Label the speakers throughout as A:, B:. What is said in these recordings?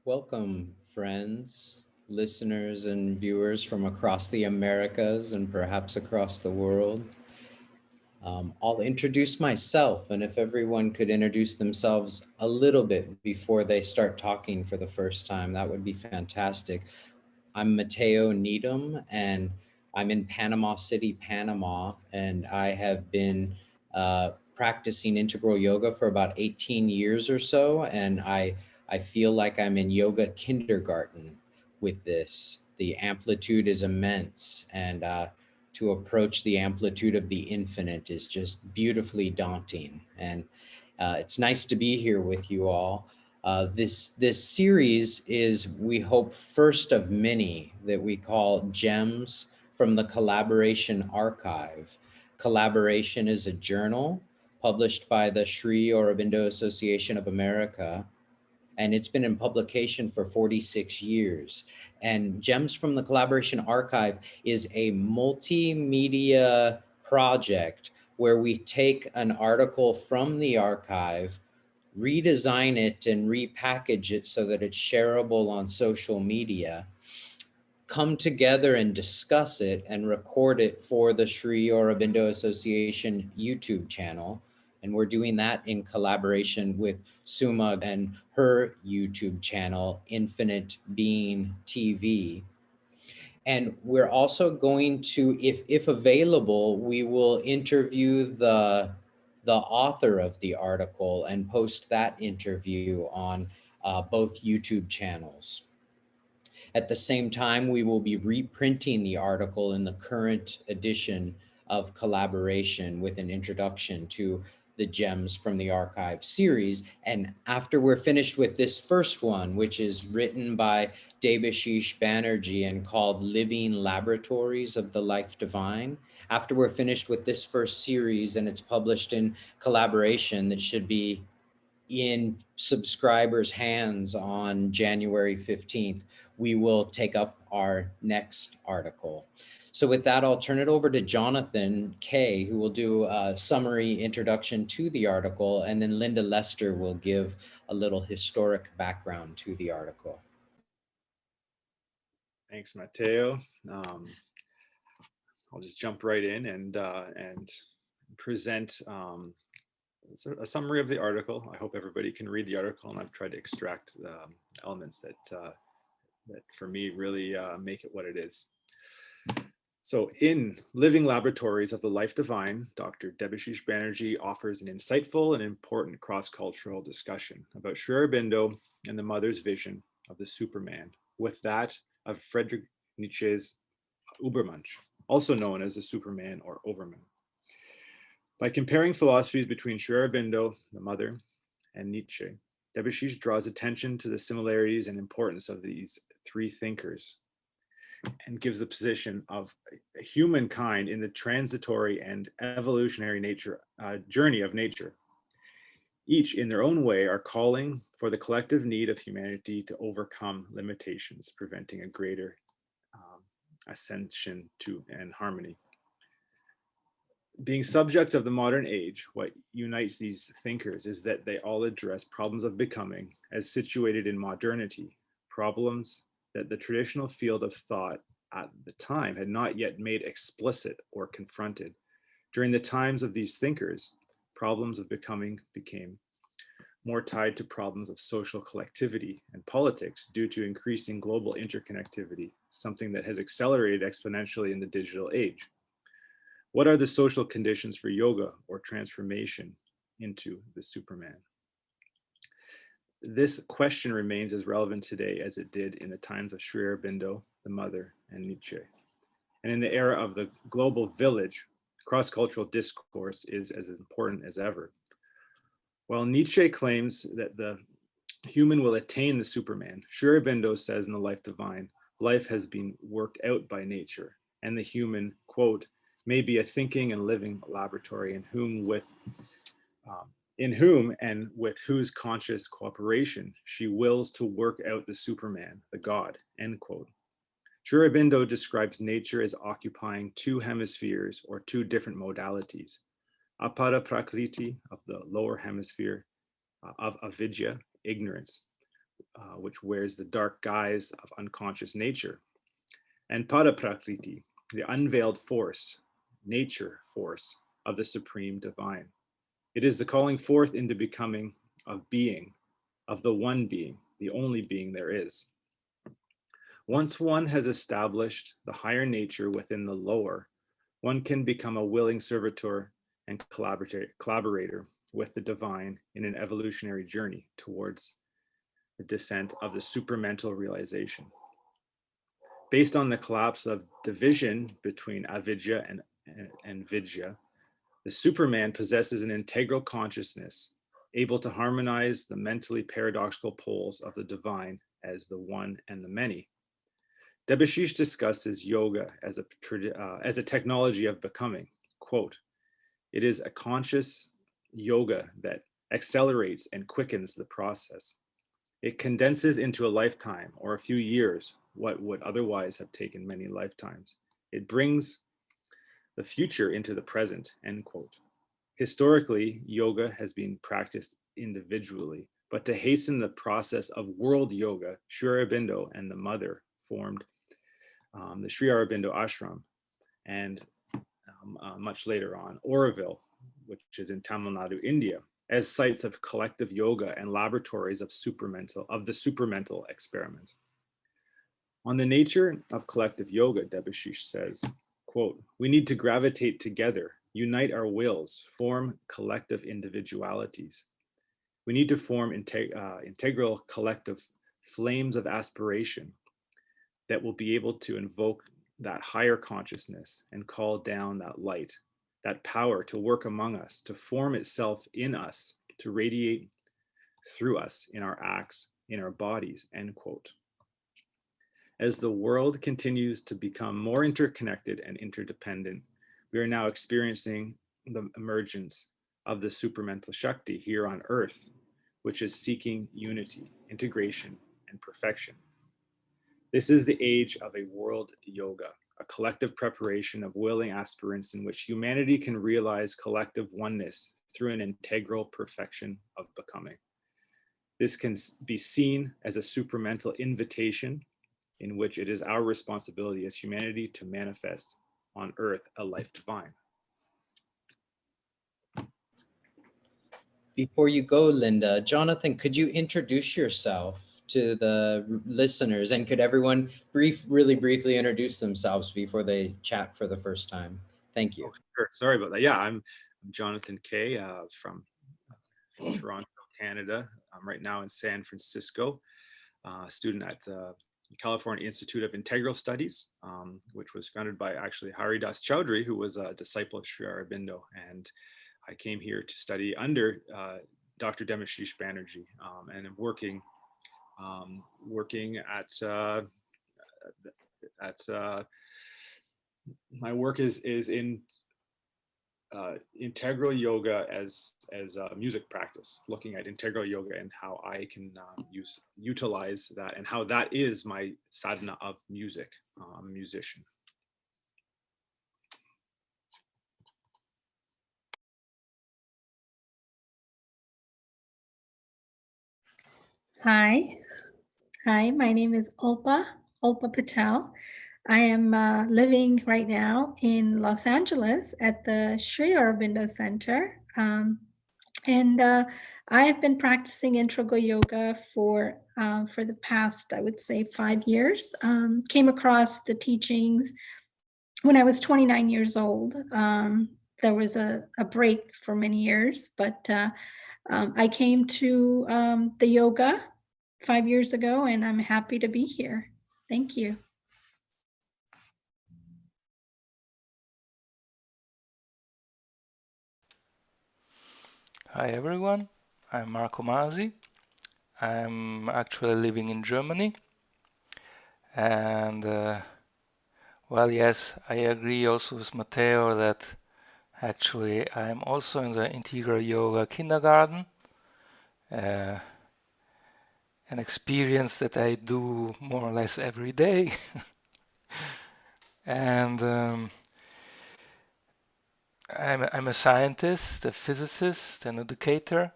A: Welcome, friends, listeners, and viewers from across the Americas and perhaps across the world. I'll introduce myself, and if everyone could introduce themselves a little bit before they start talking for the first time, that would be fantastic. I'm Mateo Needham, and I'm in Panama City, Panama, and I have been practicing integral yoga for about 18 years or so, and I feel like I'm in yoga kindergarten with this. The amplitude is immense, and to approach the amplitude of the infinite is just beautifully daunting. And it's nice to be here with you all. This series is, we hope, first of many that we call Gems from the Collaboration Archive. Collaboration is a journal published by the Sri Aurobindo Association of America, and it's been in publication for 46 years. And Gems from the Collaboration Archive is a multimedia project where we take an article from the archive, redesign it and repackage it so that it's shareable on social media, come together and discuss it and record it for the Sri Aurobindo Association YouTube channel. And we're doing that in collaboration with Suma and her YouTube channel, Infinite Being TV. And we're also going to, if available, we will interview the author of the article and post that interview on both YouTube channels. At the same time, we will be reprinting the article in the current edition of Collaboration with an introduction to the Gems from the Archive series. And after we're finished with this first one, which is written by Debashish Banerjee and called Living Laboratories of the Life Divine, after we're finished with this first series and it's published in Collaboration, that should be in subscribers' hands on January 15th, we will take up our next article. So with that, I'll turn it over to Jonathan Kay, who will do a summary introduction to the article, and then Lynda Lester will give a little historic background to the article.
B: Thanks, Mateo. I'll just jump right in and present a summary of the article. I hope everybody can read the article, and I've tried to extract the elements that for me really make it what it is. So in Living Laboratories of the Life Divine, Dr. Debashish Banerjee offers an insightful and important cross-cultural discussion about Sri Aurobindo and the mother's vision of the Superman with that of Friedrich Nietzsche's Übermensch, also known as the Superman or Overman. By comparing philosophies between Sri Aurobindo, the mother, and Nietzsche, Debashish draws attention to the similarities and importance of these three thinkers and gives the position of humankind in the transitory and evolutionary journey of nature. Each in their own way are calling for the collective need of humanity to overcome limitations, preventing a greater ascension and harmony. Being subjects of the modern age, what unites these thinkers is that they all address problems of becoming as situated in modernity, problems that the traditional field of thought at the time had not yet made explicit or confronted. During the times of these thinkers, problems of becoming became more tied to problems of social collectivity and politics due to increasing global interconnectivity, something that has accelerated exponentially in the digital age. What are the social conditions for yoga or transformation into the Superman? This question remains as relevant today as it did in the times of Sri Aurobindo, the mother, and Nietzsche. And in the era of the global village, cross-cultural discourse is as important as ever. While Nietzsche claims that the human will attain the Superman, Sri Aurobindo says in The Life Divine, life has been worked out by nature, and the human, quote, may be a thinking and living laboratory in whom and with whose conscious cooperation she wills to work out the Superman, the God, end quote. Sri Aurobindo describes nature as occupying two hemispheres or two different modalities. Apara Prakriti of the lower hemisphere of avidya, ignorance, which wears the dark guise of unconscious nature, and Paraprakriti, the unveiled force, nature force of the supreme divine. It is the calling forth into becoming of being, of the one being, the only being there is. Once one has established the higher nature within the lower, one can become a willing servitor and collaborator with the divine in an evolutionary journey towards the descent of the supermental realization. Based on the collapse of division between avidya and vidya, the Superman possesses an integral consciousness, able to harmonize the mentally paradoxical poles of the divine as the one and the many. Debashish discusses yoga as a technology of becoming. Quote, it is a conscious yoga that accelerates and quickens the process. It condenses into a lifetime or a few years what would otherwise have taken many lifetimes. It brings the future into the present, end quote. Historically, yoga has been practiced individually, but to hasten the process of world yoga, Sri Aurobindo and the mother formed the Sri Aurobindo ashram, and much later on, Auroville, which is in Tamil Nadu, India, as sites of collective yoga and laboratories of the supermental experiment. On the nature of collective yoga, Debashish says, quote, we need to gravitate together, unite our wills, form collective individualities. We need to form integral collective flames of aspiration that will be able to invoke that higher consciousness and call down that light, that power to work among us, to form itself in us, to radiate through us in our acts, in our bodies, end quote. As the world continues to become more interconnected and interdependent, we are now experiencing the emergence of the supermental Shakti here on Earth, which is seeking unity, integration, and perfection. This is the age of a world yoga, a collective preparation of willing aspirants in which humanity can realize collective oneness through an integral perfection of becoming. This can be seen as a supermental invitation in which it is our responsibility as humanity to manifest on earth a life divine.
A: Before you go, Lynda, Jonathan, could you introduce yourself to the listeners, and could everyone really briefly introduce themselves before they chat for the first time? Thank you.
B: Oh, sure. Sorry about that. Yeah, I'm Jonathan Kay from Toronto, Canada. I'm right now in San Francisco, student at California Institute of Integral Studies, which was founded by actually Haridas Chowdhury, who was a disciple of Sri Aurobindo. And I came here to study under Dr. Debashish Banerjee, and I'm working at my work is in integral yoga as a music practice, looking at integral yoga and how I can utilize that, and how that is my sadhana of music. I'm a musician.
C: Hi, my name is Alpa Patel. I am living right now in Los Angeles at the Sri Aurobindo Center. And I have been practicing integral yoga for the past, I would say, 5 years. Came across the teachings when I was 29 years old. There was a break for many years, but I came to the yoga 5 years ago, and I'm happy to be here. Thank you.
D: Hi everyone, I'm Marzi. I'm actually living in Germany, and well, yes, I agree also with Mateo that actually I'm also in the Integral Yoga Kindergarten, an experience that I do more or less every day. And I'm a scientist, a physicist, an educator,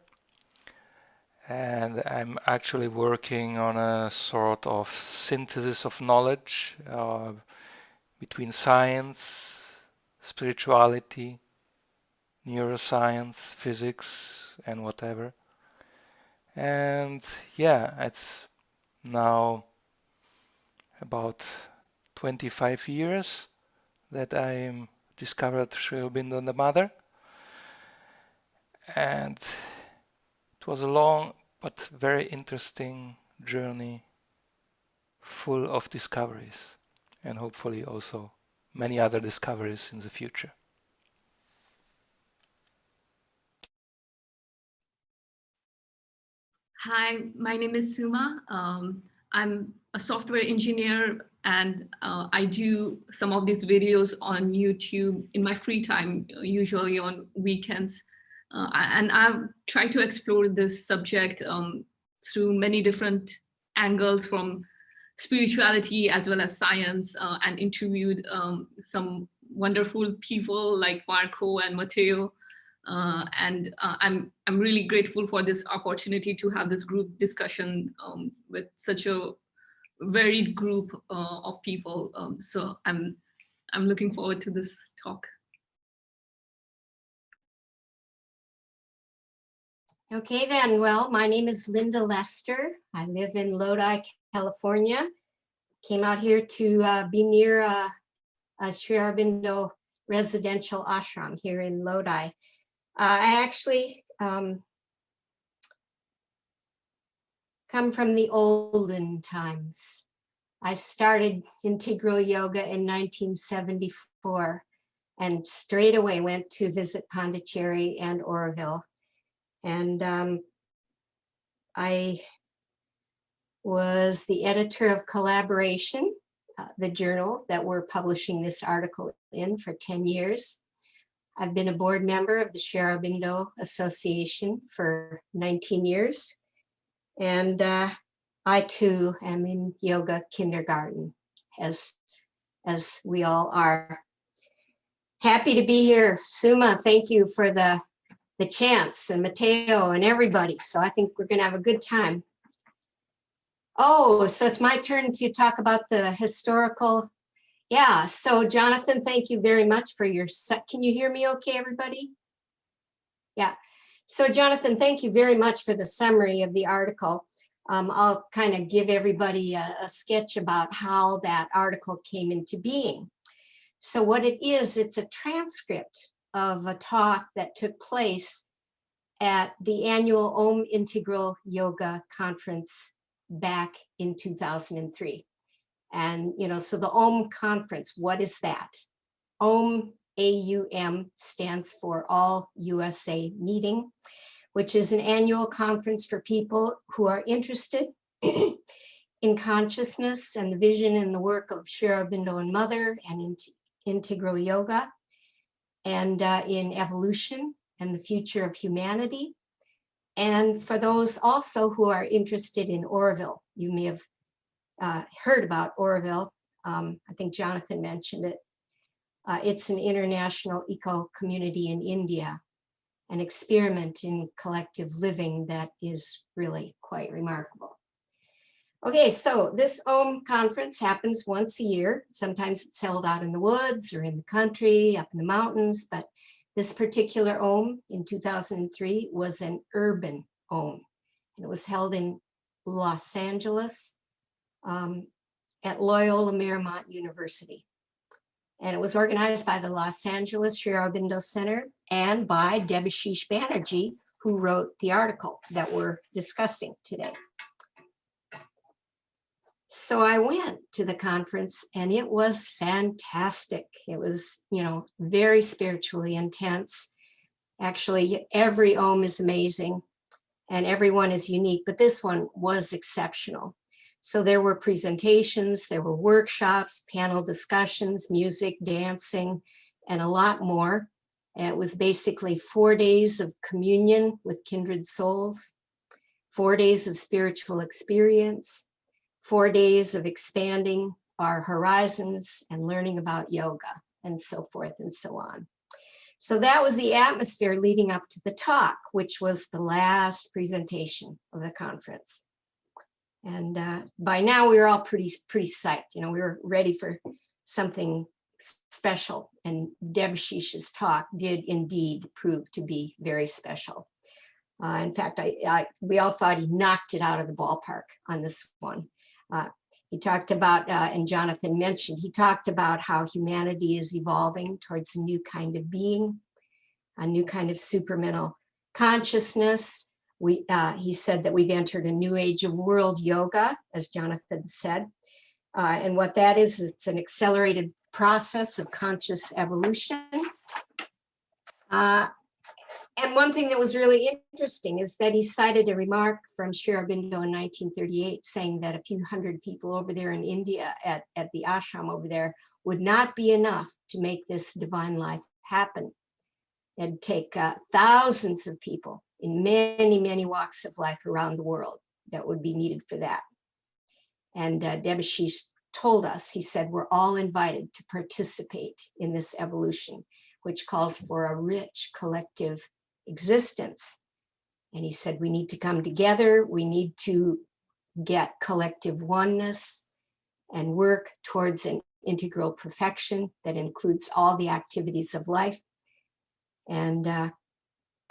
D: and I'm actually working on a sort of synthesis of knowledge between science, spirituality, neuroscience, physics, and whatever. And yeah, it's now about 25 years that I discovered Sri Aurobindo and the Mother. And it was a long but very interesting journey full of discoveries, and hopefully also many other discoveries in the future.
E: Hi, my name is Suma. I'm a software engineer, and I do some of these videos on YouTube in my free time, usually on weekends. And I've tried to explore this subject through many different angles, from spirituality as well as science, and interviewed some wonderful people like Marco and Mateo. I'm really grateful for this opportunity to have this group discussion with such a varied group of people. So I'm looking forward to this talk.
F: Okay then, well, my name is Lynda Lester. I live in Lodi, California. Came out here to be near a Sri Aurobindo residential ashram here in Lodi. I actually come from the olden times. I started integral yoga in 1974 and straight away went to visit Pondicherry and Oroville. And I was the editor of Collaboration, the journal that we're publishing this article in, for 10 years. I've been a board member of the Sri Aurobindo Association for 19 years. And I too am in yoga kindergarten, as we all are. Happy to be here. Suma, thank you for the chance, and Mateo and everybody. So I think we're gonna have a good time. Oh, so it's my turn to talk about the historical. Yeah, so Jonathan, thank you very much for your can you hear me okay, everybody? Yeah, so Jonathan, thank you very much for the summary of the article. I'll kind of give everybody a sketch about how that article came into being. So what it is, it's a transcript of a talk that took place at the annual Om Integral Yoga Conference back in 2003. And, you know, so the Om Conference, what is that? Om, AUM, stands for All USA Meeting, which is an annual conference for people who are interested in consciousness and the vision and the work of Sri Aurobindo and Mother, and integral yoga, and in evolution and the future of humanity. And for those also who are interested in Oroville, you may have heard about Oroville. I think Jonathan mentioned it. It's an international eco-community in India, an experiment in collective living that is really quite remarkable. Okay, so this Om conference happens once a year. Sometimes it's held out in the woods or in the country, up in the mountains, but this particular Om in 2003 was an urban Om. And it was held in Los Angeles at Loyola Marymount University. And it was organized by the Los Angeles Sri Aurobindo Center and by Debashish Banerjee, who wrote the article that we're discussing today. So I went to the conference and it was fantastic. It was, you know, very spiritually intense. Actually, every Om is amazing and everyone is unique, but this one was exceptional. So there were presentations, there were workshops, panel discussions, music, dancing, and a lot more. And it was basically 4 days of communion with kindred souls, 4 days of spiritual experience, 4 days of expanding our horizons and learning about yoga, and so forth and so on. So that was the atmosphere leading up to the talk, which was the last presentation of the conference. And by now we were all pretty psyched. You know, we were ready for something special. And Debashish's talk did indeed prove to be very special. In fact, we all thought he knocked it out of the ballpark on this one. He talked about, and Jonathan mentioned, he talked about how humanity is evolving towards a new kind of being, a new kind of supramental consciousness. He said that we've entered a new age of world yoga, as Jonathan said. And what that is, it's an accelerated process of conscious evolution. And one thing that was really interesting is that he cited a remark from Sri Aurobindo in 1938 saying that a few hundred people over there in India at the ashram over there would not be enough to make this divine life happen. It'd take thousands of people in many, many walks of life around the world that would be needed for that. And Debashish told us, he said, we're all invited to participate in this evolution, which calls for a rich collective existence. And he said, we need to come together. We need to get collective oneness and work towards an integral perfection that includes all the activities of life, and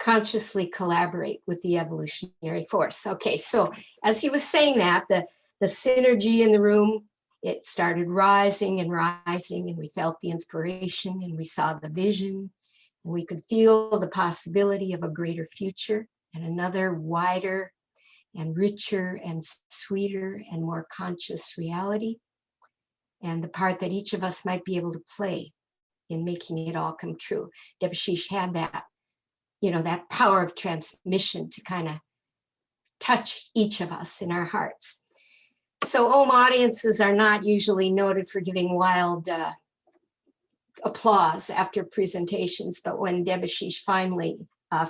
F: consciously collaborate with the evolutionary force. Okay, so as he was saying that, the synergy in the room, it started rising and rising, and we felt the inspiration and we saw the vision, and we could feel the possibility of a greater future and another wider and richer and sweeter and more conscious reality, and the part that each of us might be able to play in making it all come true. Debashish had that, you know, that power of transmission to kind of touch each of us in our hearts. So Om audiences are not usually noted for giving wild applause after presentations, but when Debashish finally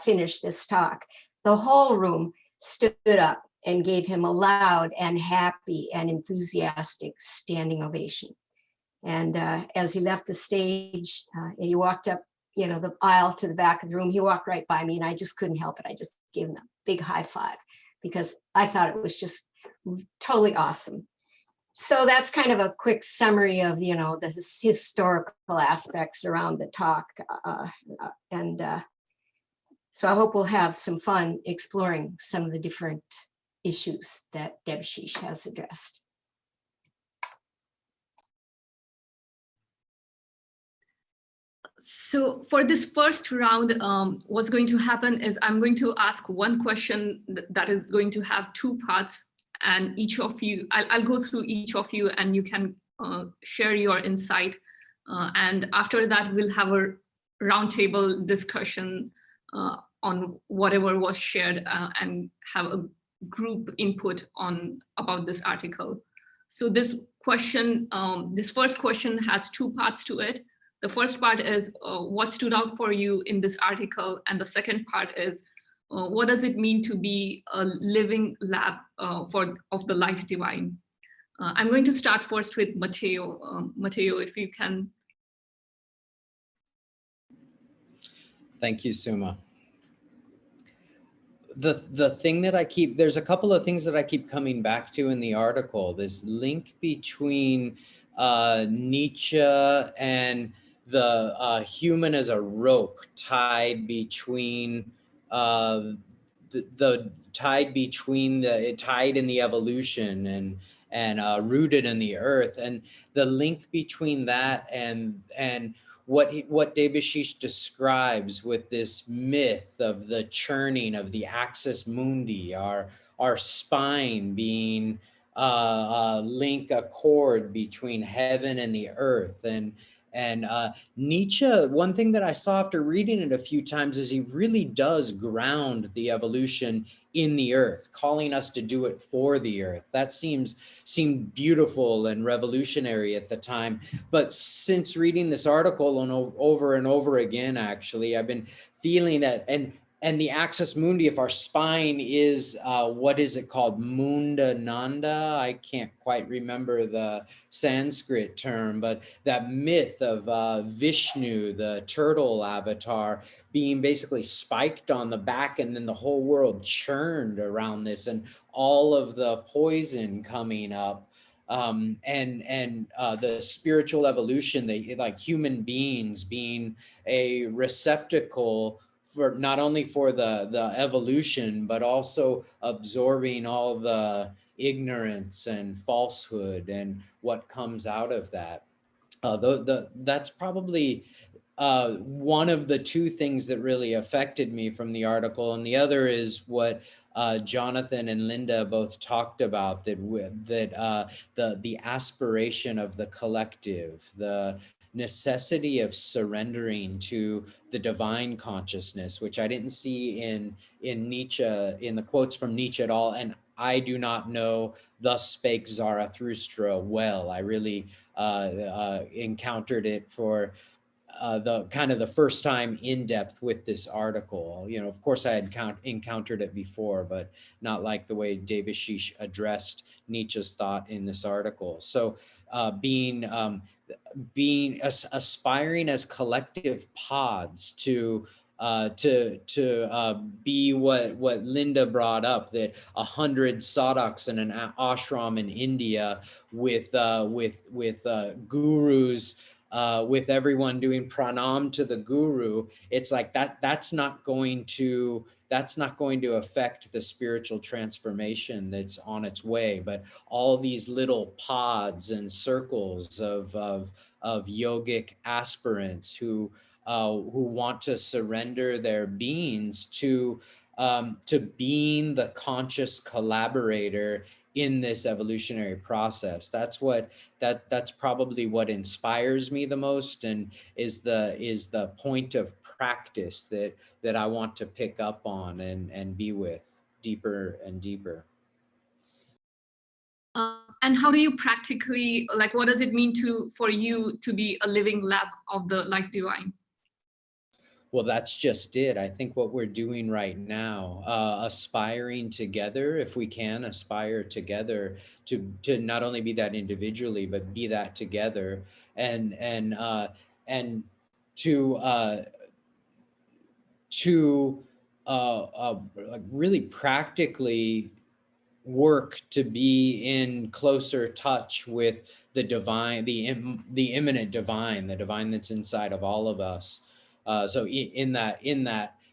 F: finished this talk, the whole room stood up and gave him a loud and happy and enthusiastic standing ovation. And as he left the stage, and he walked up, you know, the aisle to the back of the room, he walked right by me, and I just couldn't help it. I just gave him a big high five because I thought it was just totally awesome. So that's kind of a quick summary of, you know, the historical aspects around the talk. So I hope we'll have some fun exploring some of the different issues that Debashish has addressed.
E: So for this first round, what's going to happen is I'm going to ask one question that is going to have two parts, and each of you, I'll go through each of you and you can share your insight. And after that, we'll have a roundtable discussion on whatever was shared and have a group input on about this article. So this question, this first question has two parts to it. The first part is what stood out for you in this article, and the second part is what does it mean to be a living lab of the life divine? I'm going to start first with Mateo. Mateo, if you can.
A: Thank you, Suma. The thing that I keep, there's a couple of things that I keep coming back to in the article, this link between Nietzsche and the human as a rope tied between the tied in the evolution and rooted in the earth, and the link between that and what Debashish describes with this myth of the churning of the axis mundi, our spine being a cord between heaven and the earth. And Nietzsche, one thing that I saw after reading it a few times is he really does ground the evolution in the earth, calling us to do it for the earth. That seemed beautiful and revolutionary at the time. But since reading this article over and over again, actually, I've been feeling that, and and the axis mundi, if our spine is, what is it called? Munda Nanda? I can't quite remember the Sanskrit term, but that myth of Vishnu, the turtle avatar, being basically spiked on the back, and then the whole world churned around this, and all of the poison coming up. And the spiritual evolution, like human beings being a receptacle for not only for the evolution, but also absorbing all the ignorance and falsehood and what comes out of that. That's probably one of the two things that really affected me from the article, and the other is what Jonathan and Lynda both talked about, that the aspiration of the collective, the necessity of surrendering to the divine consciousness, which I didn't see in Nietzsche, in the quotes from Nietzsche at all. And I do not know "Thus spake Zarathustra" well. I really encountered it for the kind of the first time in depth with this article. You know, of course I had encountered it before, but not like the way Devashish addressed Nietzsche's thought in this article. So aspiring as collective pods to be what Lynda brought up, that 100 sadhaks in an ashram in India with gurus, with everyone doing pranam to the guru. It's like that's not going to affect the spiritual transformation that's on its way. But all these little pods and circles of yogic aspirants who want to surrender their beings to being the conscious collaborator in this evolutionary process. That's probably what inspires me the most, and is the point of practice that I want to pick up on and be with deeper and deeper.
E: And how do you practically, like, what does it mean for you to be a living lab of the life divine?
A: Well, that's just it. I think what we're doing right now, aspiring together, if we can aspire together to not only be that individually, but be that together, and to like really practically work to be in closer touch with the divine, the immanent divine, the divine that's inside of all of us. So in that,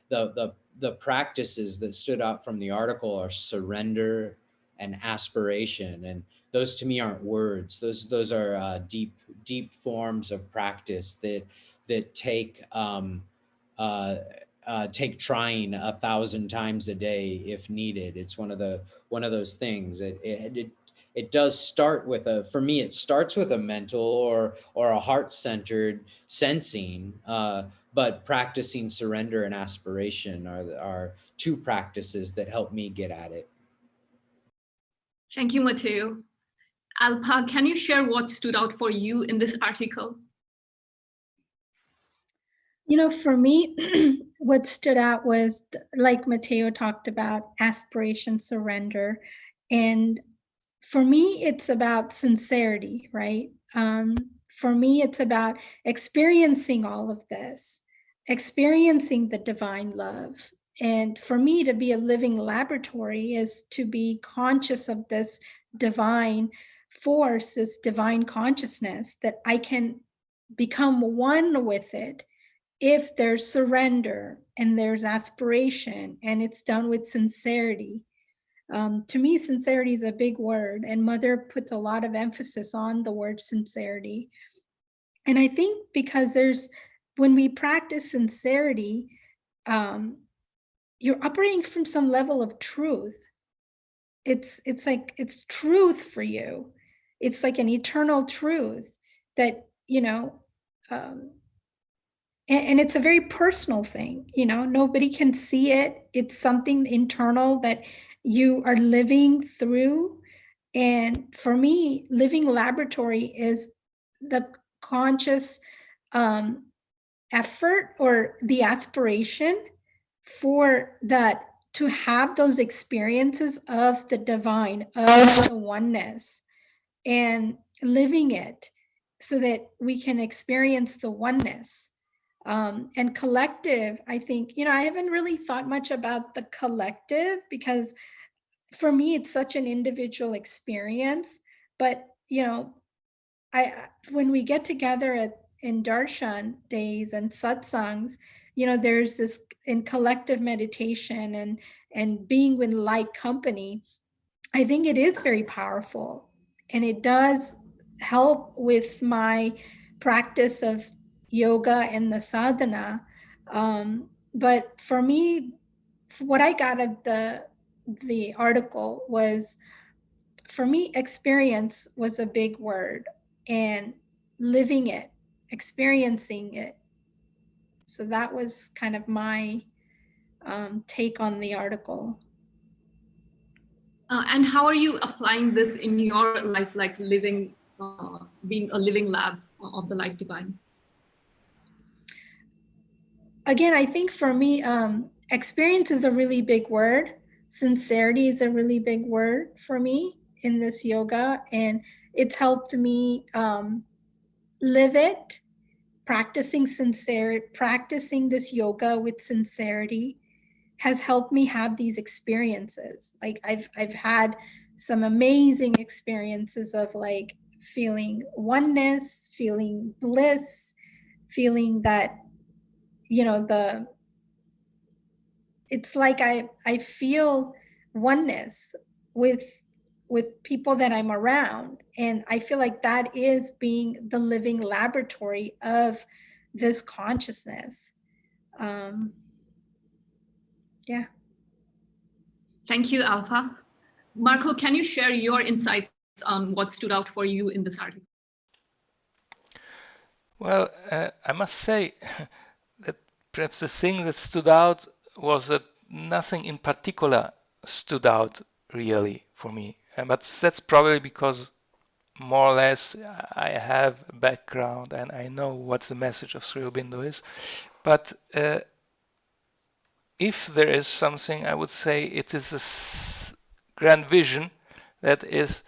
A: the practices that stood out from the article are surrender and aspiration, and those to me aren't words. Those are deep forms of practice that take take trying 1,000 times a day if needed. It's one of those things. It does start with for me, it starts with a mental or a heart-centered sensing, but practicing surrender and aspiration are two practices that help me get at it.
E: Thank you, Mateo. Alpa, can you share what stood out for you in this article?
C: You know, for me, what stood out was, like Mateo talked about, aspiration, surrender. And for me, it's about sincerity, right? For me, it's about experiencing all of this, experiencing the divine love. And for me, to be a living laboratory is to be conscious of this divine force, this divine consciousness, that I can become one with it if there's surrender and there's aspiration and it's done with sincerity. To me, sincerity is a big word, and Mother puts a lot of emphasis on the word sincerity. And I think because when we practice sincerity, you're operating from some level of truth. It's like, it's truth for you. It's like an eternal truth that, you know, and it's a very personal thing, you know, nobody can see it. It's something internal that you are living through. And for me, living laboratory is the conscious effort or the aspiration for that, to have those experiences of the divine, of the oneness, and living it so that we can experience the oneness. And collective, I think, I haven't really thought much about the collective because for me, it's such an individual experience. But, when we get together in darshan days and satsangs, there's this in collective meditation and being with like company. I think it is very powerful, and it does help with my practice of yoga and the sadhana. But for me, what I got of the article was, for me, experience was a big word, and living it, experiencing it. So that was kind of my take on the article.
E: And how are you applying this in your life, like living, being a living lab of the life divine?
C: Again, I think for me, experience is a really big word. Sincerity is a really big word for me in this yoga, and it's helped me live it, practicing this yoga with sincerity has helped me have these experiences. Like I've had some amazing experiences of like feeling oneness, feeling bliss, feeling that, it's like I feel oneness with people that I'm around. And I feel like that is being the living laboratory of this consciousness. Yeah.
E: Thank you, Alpha. Marco, can you share your insights on what stood out for you in this article?
D: Well, I must say that perhaps the thing that stood out was that nothing in particular stood out really for me. But that's probably because more or less I have a background and I know what the message of Sri Aurobindo is. But if there is something, I would say it is a grand vision that is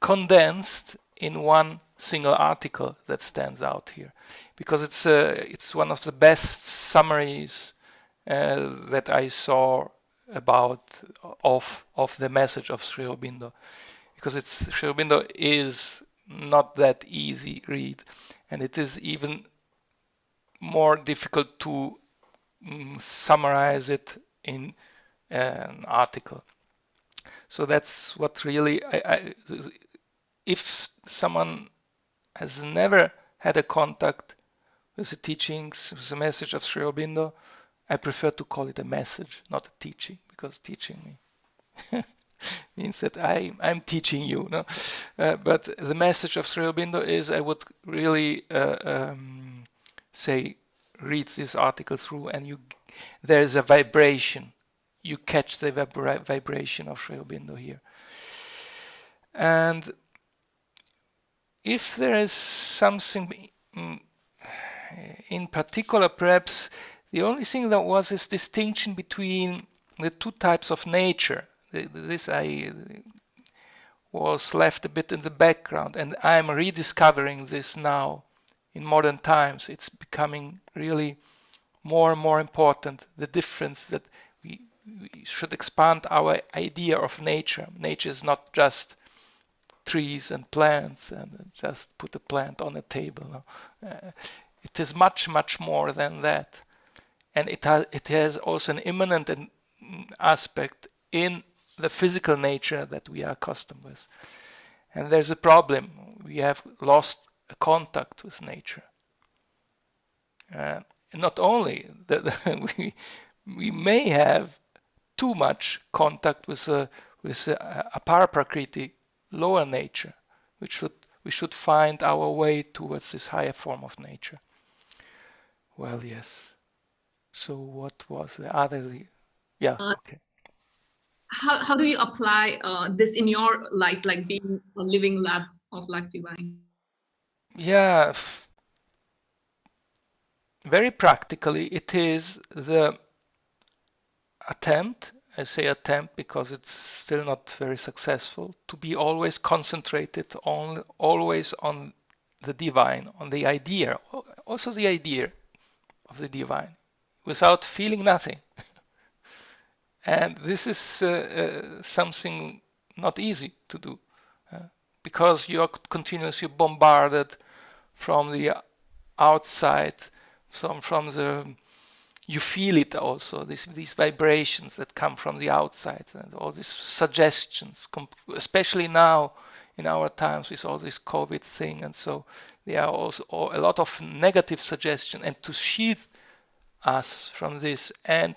D: condensed in one single article that stands out here, because it's one of the best summaries that I saw about of the message of Sri Aurobindo, because Sri Aurobindo is not that easy read, and it is even more difficult to summarize it in an article. So that's what really, if someone has never had a contact with the teachings, with the message of Sri Aurobindo, I prefer to call it a message, not a teaching, because teaching means that I'm teaching you. No? But the message of Sri Aurobindo is, I would really say, read this article through, and there is a vibration. You catch the vibration of Sri Aurobindo here. And if there is something in particular, perhaps the only thing that was this distinction between the two types of nature. This I was left a bit in the background, and I'm rediscovering this now in modern times. It's becoming really more and more important, the difference that we should expand our idea of nature. Nature is not just trees and plants and just put a plant on a table. It is much, much more than that. And it has also an immanent aspect in the physical nature that we are accustomed with. And there's a problem. We have lost a contact with nature. Not only that we may have too much contact with a paraprakriti, lower nature, we should find our way towards this higher form of nature. Well, yes. So what was the other? Yeah. Okay.
E: How do you apply this in your life, like being a living lab of life divine?
D: Yeah. very practically, it is the attempt, I say attempt because it's still not very successful, to be always concentrated on, always on the divine, on the idea, also the idea of the divine, without feeling nothing. And this is something not easy to do because you are continuously bombarded from the outside, from the, you feel it also, these vibrations that come from the outside and all these suggestions, especially now in our times with all this COVID thing. And so there are also a lot of negative suggestion, and to sheathe us from this and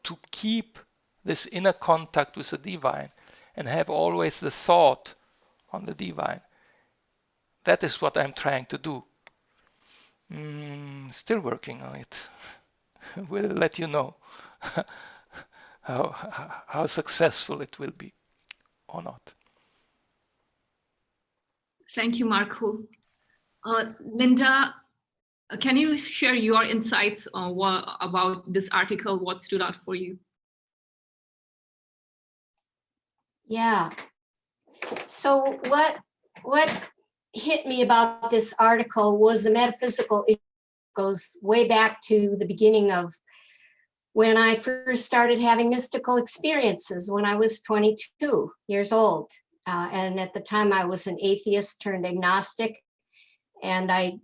D: to keep this inner contact with the divine and have always the thought on the divine. That is what I'm trying to do. Still working on it. We'll let you know how successful it will be or not.
E: Thank you, Marco. Lynda, can you share your insights on about this article? What stood out for you?
F: Yeah. So what hit me about this article was the metaphysical. It goes way back to the beginning of when I first started having mystical experiences when I was 22 years old. And at the time I was an atheist turned agnostic. And I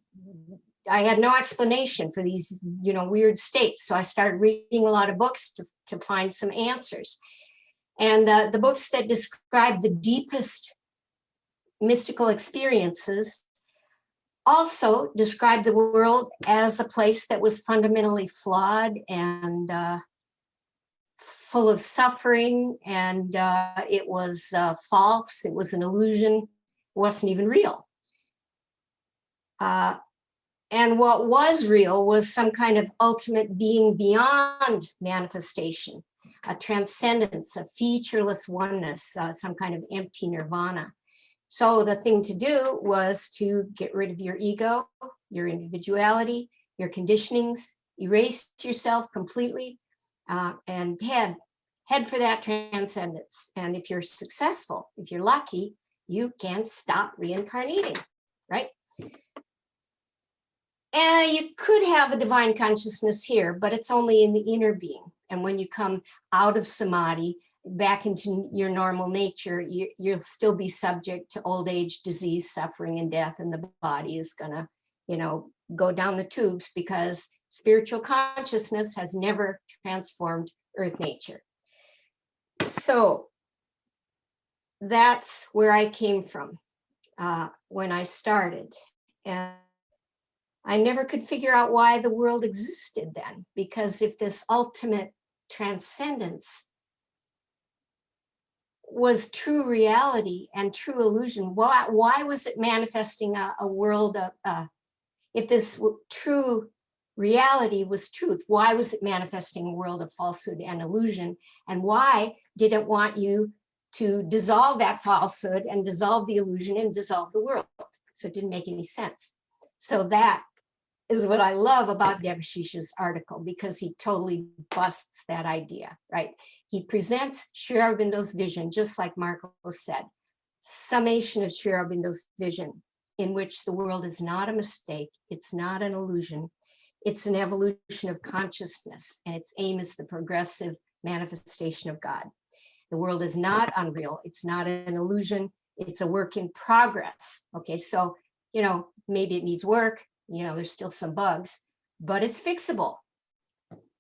F: had no explanation for these, weird states. So I started reading a lot of books to find some answers. And the books that describe the deepest mystical experiences also described the world as a place that was fundamentally flawed and full of suffering, and it was false, it was an illusion, it wasn't even real. And what was real was some kind of ultimate being beyond manifestation, a transcendence, a featureless oneness, some kind of empty nirvana. So the thing to do was to get rid of your ego, your individuality, your conditionings, erase yourself completely, and head for that transcendence. And if you're successful, if you're lucky, you can stop reincarnating, right? And you could have a divine consciousness here, but it's only in the inner being. And when you come out of samadhi, back into your normal nature, you'll still be subject to old age, disease, suffering, and death, and the body is gonna, go down the tubes because spiritual consciousness has never transformed earth nature. So that's where I came from when I started. And I never could figure out why the world existed then, because if this ultimate transcendence was true reality and true illusion, why was it manifesting a world of, if this true reality was truth, why was it manifesting a world of falsehood and illusion? And why did it want you to dissolve that falsehood and dissolve the illusion and dissolve the world? So it didn't make any sense. So that is what I love about Debashish's article, because he totally busts that idea, right? He presents Sri Aurobindo's vision, just like Marco said, summation of Sri Aurobindo's vision, in which the world is not a mistake, it's not an illusion, it's an evolution of consciousness, and its aim is the progressive manifestation of God. The world is not unreal, it's not an illusion, it's a work in progress. Okay, so, maybe it needs work, there's still some bugs, but it's fixable.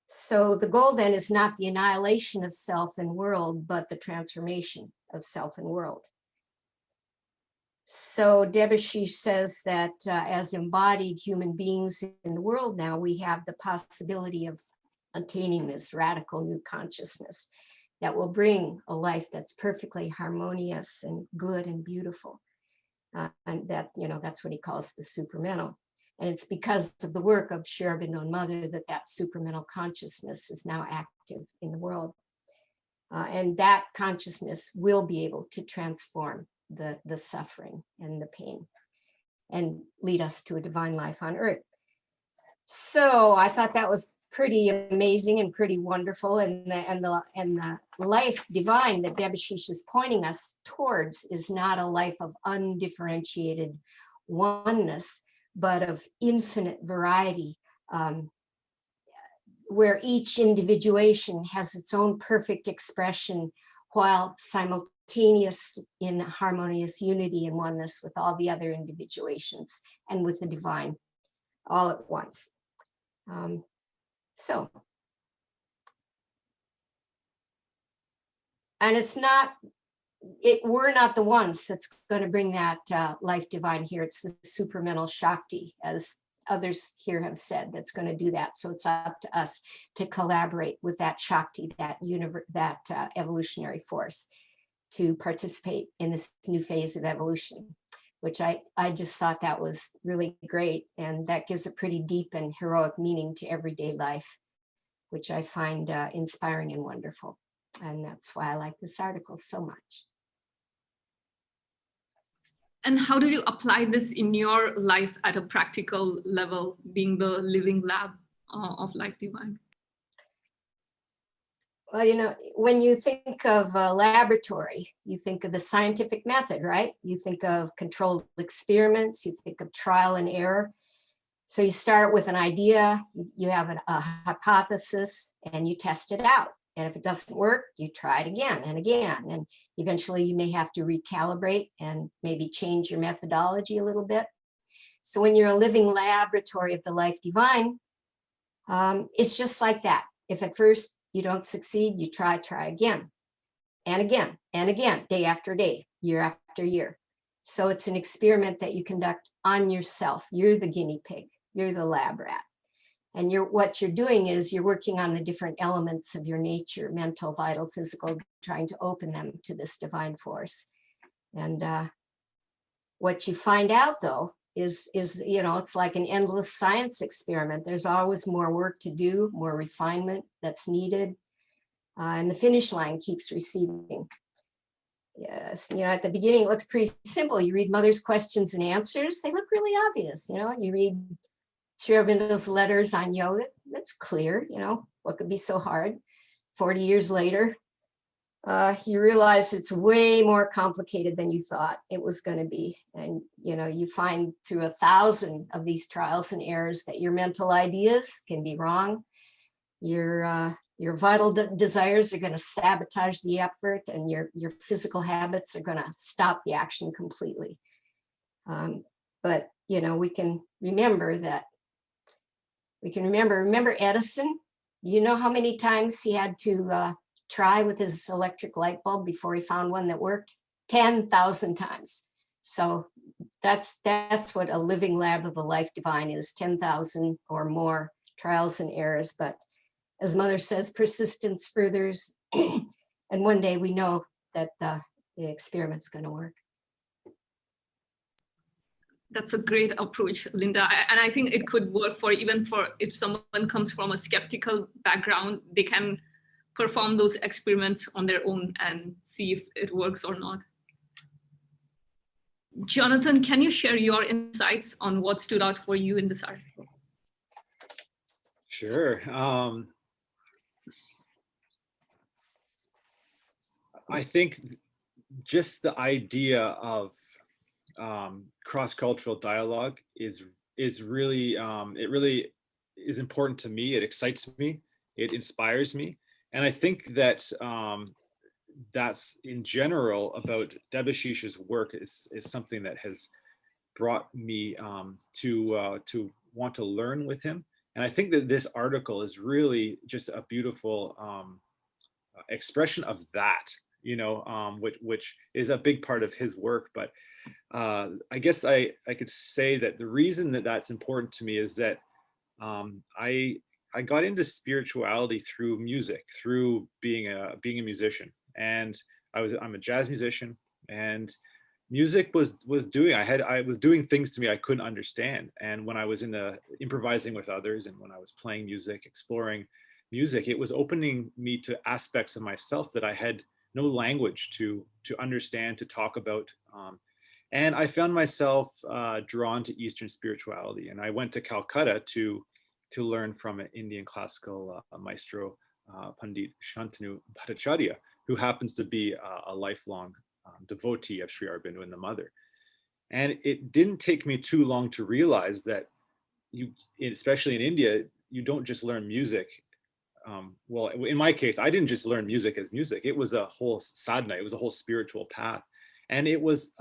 F: So the goal then is not the annihilation of self and world, but the transformation of self and world. So Debashish says that as embodied human beings in the world now, we have the possibility of attaining this radical new consciousness that will bring a life that's perfectly harmonious and good and beautiful. And that, that's what he calls the supermental. And it's because of the work of Sri Aurobindo and Mother that supermental consciousness is now active in the world. And that consciousness will be able to transform the suffering and the pain and lead us to a divine life on earth. So I thought that was pretty amazing and pretty wonderful. And the life divine that Debashish is pointing us towards is not a life of undifferentiated oneness, but of infinite variety, where each individuation has its own perfect expression while simultaneous in harmonious unity and oneness with all the other individuations and with the divine all at once. And it's not, we're not the ones that's going to bring that life divine here. It's the supramental Shakti, as others here have said, that's going to do that. So it's up to us to collaborate with that Shakti, that evolutionary force, to participate in this new phase of evolution, which I just thought that was really great. And that gives a pretty deep and heroic meaning to everyday life, which I find inspiring and wonderful. And that's why I like this article so much.
E: And how do you apply this in your life at a practical level, being the living lab of Life Divine?
F: Well, you know, when you think of a laboratory, you think of the scientific method, right? You think of controlled experiments, you think of trial and error. So you start with an idea, you have a hypothesis, and you test it out. And if it doesn't work, you try it again and again. And eventually you may have to recalibrate and maybe change your methodology a little bit. So when you're a living laboratory of the Life Divine, it's just like that. If at first you don't succeed, you try again and again and again, day after day, year after year. So it's an experiment that you conduct on yourself. You're the guinea pig, you're the lab rat. And what you're doing is you're working on the different elements of your nature, mental, vital, physical, trying to open them to this divine force. And what you find out, though, is you know, it's like an endless science experiment. There's always more work to do, more refinement that's needed. And the finish line keeps receding. Yes, you know, at the beginning, it looks pretty simple. You read Mother's questions and answers. They look really obvious. You know, you read Aurobindo's letters on yoga. That's clear, you know, what could be so hard? 40 years later, you realize it's way more complicated than you thought it was going to be. And, you know, you find through 1,000 of these trials and errors that your mental ideas can be wrong. Your vital desires are going to sabotage the effort, and your physical habits are going to stop the action completely. But, you know, we can remember that. Remember Edison? You know how many times he had to try with his electric light bulb before he found one that worked? 10,000 times. So that's what a living lab of the Life Divine is, 10,000 or more trials and errors. But as Mother says, persistence furthers. And one day we know that the experiment's going to work.
E: That's a great approach, Lynda. And I think it could work for if someone comes from a skeptical background, they can perform those experiments on their own and see if it works or not. Jonathan, can you share your insights on what stood out for you in this article?
B: Sure. I think just the idea of cross-cultural dialogue is really it really is important to me. It excites me, it inspires me, and I think that that's in general about Debashish's work is something that has brought me to want to learn with him. And I think that this article is really just a beautiful expression of that, you know, which is a big part of his work. But I guess I could say that the reason that that's important to me is that I got into spirituality through music, through being a musician, and I'm a jazz musician, and music was doing things to me I couldn't understand. And when I was improvising with others, and when I was playing music, exploring music, it was opening me to aspects of myself that I had no language to understand, to talk about. And I found myself drawn to Eastern spirituality. And I went to Calcutta to to learn from an Indian classical maestro, Pandit Shantanu Bhattacharya, who happens to be a lifelong devotee of Sri Aurobindo and the Mother. And it didn't take me too long to realize that you, especially in India, you don't just learn music. Well, in my case, I didn't just learn music as music. It was a whole sadhana. It was a whole spiritual path. And it was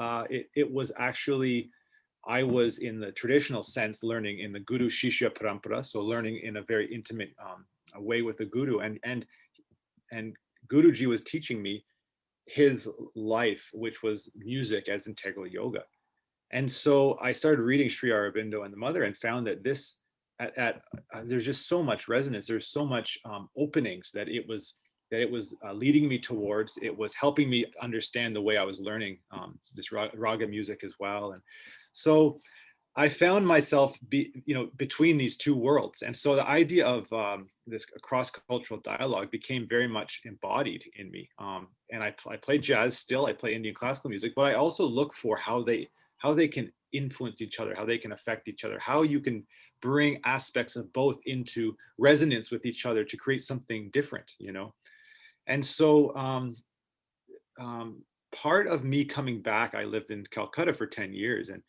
B: actually, I was in the traditional sense learning in the Guru Shishya Parampara, so learning in a very intimate way with the Guru. And Guruji was teaching me his life, which was music as integral yoga. And so I started reading Sri Aurobindo and the Mother and found that this, there's just so much resonance. There's so much openings that it was leading me towards. It was helping me understand the way I was learning this raga music as well. And so I found myself between these two worlds. And so the idea of this cross-cultural dialogue became very much embodied in me. And I play jazz still, I play Indian classical music, but I also look for how they can influence each other, how they can affect each other, how you can bring aspects of both into resonance with each other to create something different, And so part of me coming back, I lived in Calcutta for 10 years, and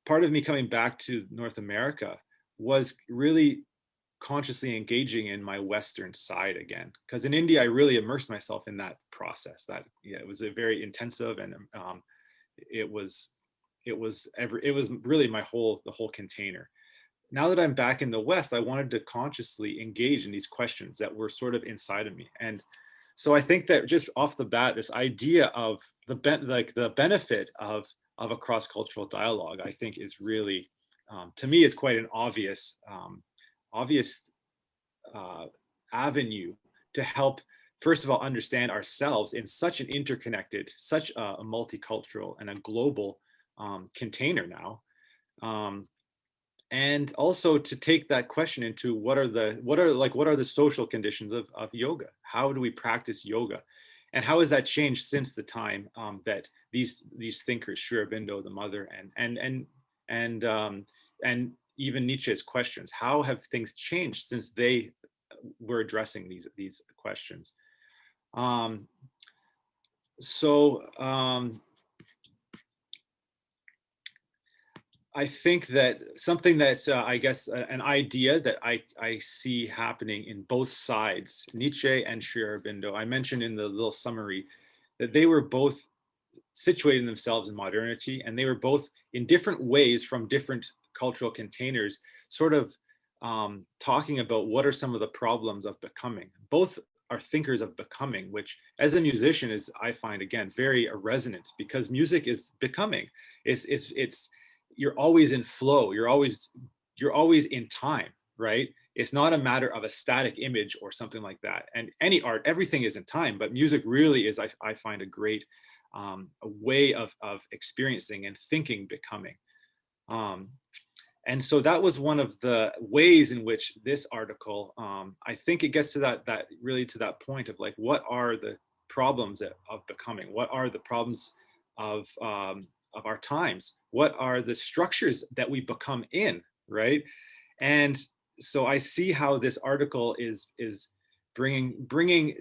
B: part of me coming back to North America was really consciously engaging in my Western side again. Because in India, I really immersed myself in that process. It was a very intensive, and it was really the whole container. Now that I'm back in the West, I wanted to consciously engage in these questions that were sort of inside of me. And so I think that just off the bat, this idea of the benefit of a cross-cultural dialogue, I think is really, to me, is quite an obvious avenue to help, first of all, understand ourselves in such an interconnected, such a multicultural and a global container now. And also to take that question into what are the social conditions of yoga? How do we practice yoga? And how has that changed since the time that these thinkers, Sri Aurobindo, the Mother, and even Nietzsche's questions, how have things changed since they were addressing these questions? I think that something that I guess an idea that I see happening in both sides, Nietzsche and Sri Aurobindo, I mentioned in the little summary that they were both situating themselves in modernity, and they were both in different ways from different cultural containers, sort of talking about what are some of the problems of becoming. Both are thinkers of becoming, which as a musician is, I find, again, very resonant, because music is becoming. It's you're always in flow. You're always in time, right? It's not a matter of a static image or something like that. And any art, everything is in time, but music really is, I find, a great a way of experiencing and thinking becoming. And so that was one of the ways in which this article, I think it gets to that really to that point of like, what are the problems of becoming? What are the problems of our times? What are the structures that we become in, right? And so I see how this article is bringing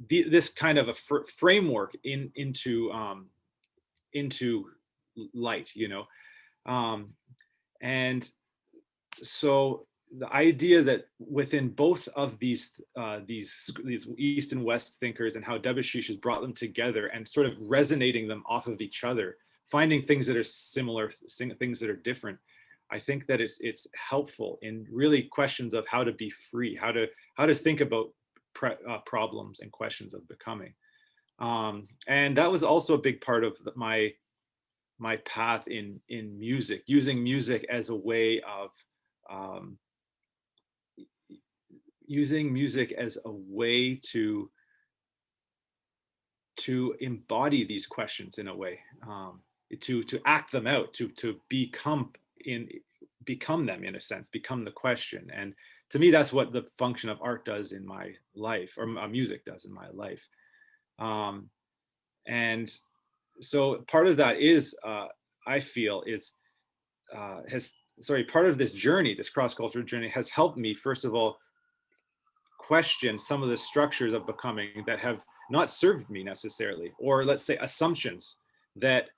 B: this kind of a framework into light, and so the idea that within both of these East and West thinkers, and how Debashish has brought them together and sort of resonating them off of each other, finding things that are similar, things that are different, I think that it's helpful in really questions of how to be free, how to think about problems and questions of becoming. And that was also a big part of my path in music, using music as a way of to embody these questions in a way, to act them out, to become them, in a sense, become the question. And to me, that's what the function of art does in my life, or music does in my life. And so part of that is, I feel, has part of this journey, this cross-cultural journey, has helped me, first of all, question some of the structures of becoming that have not served me necessarily, or let's say assumptions that,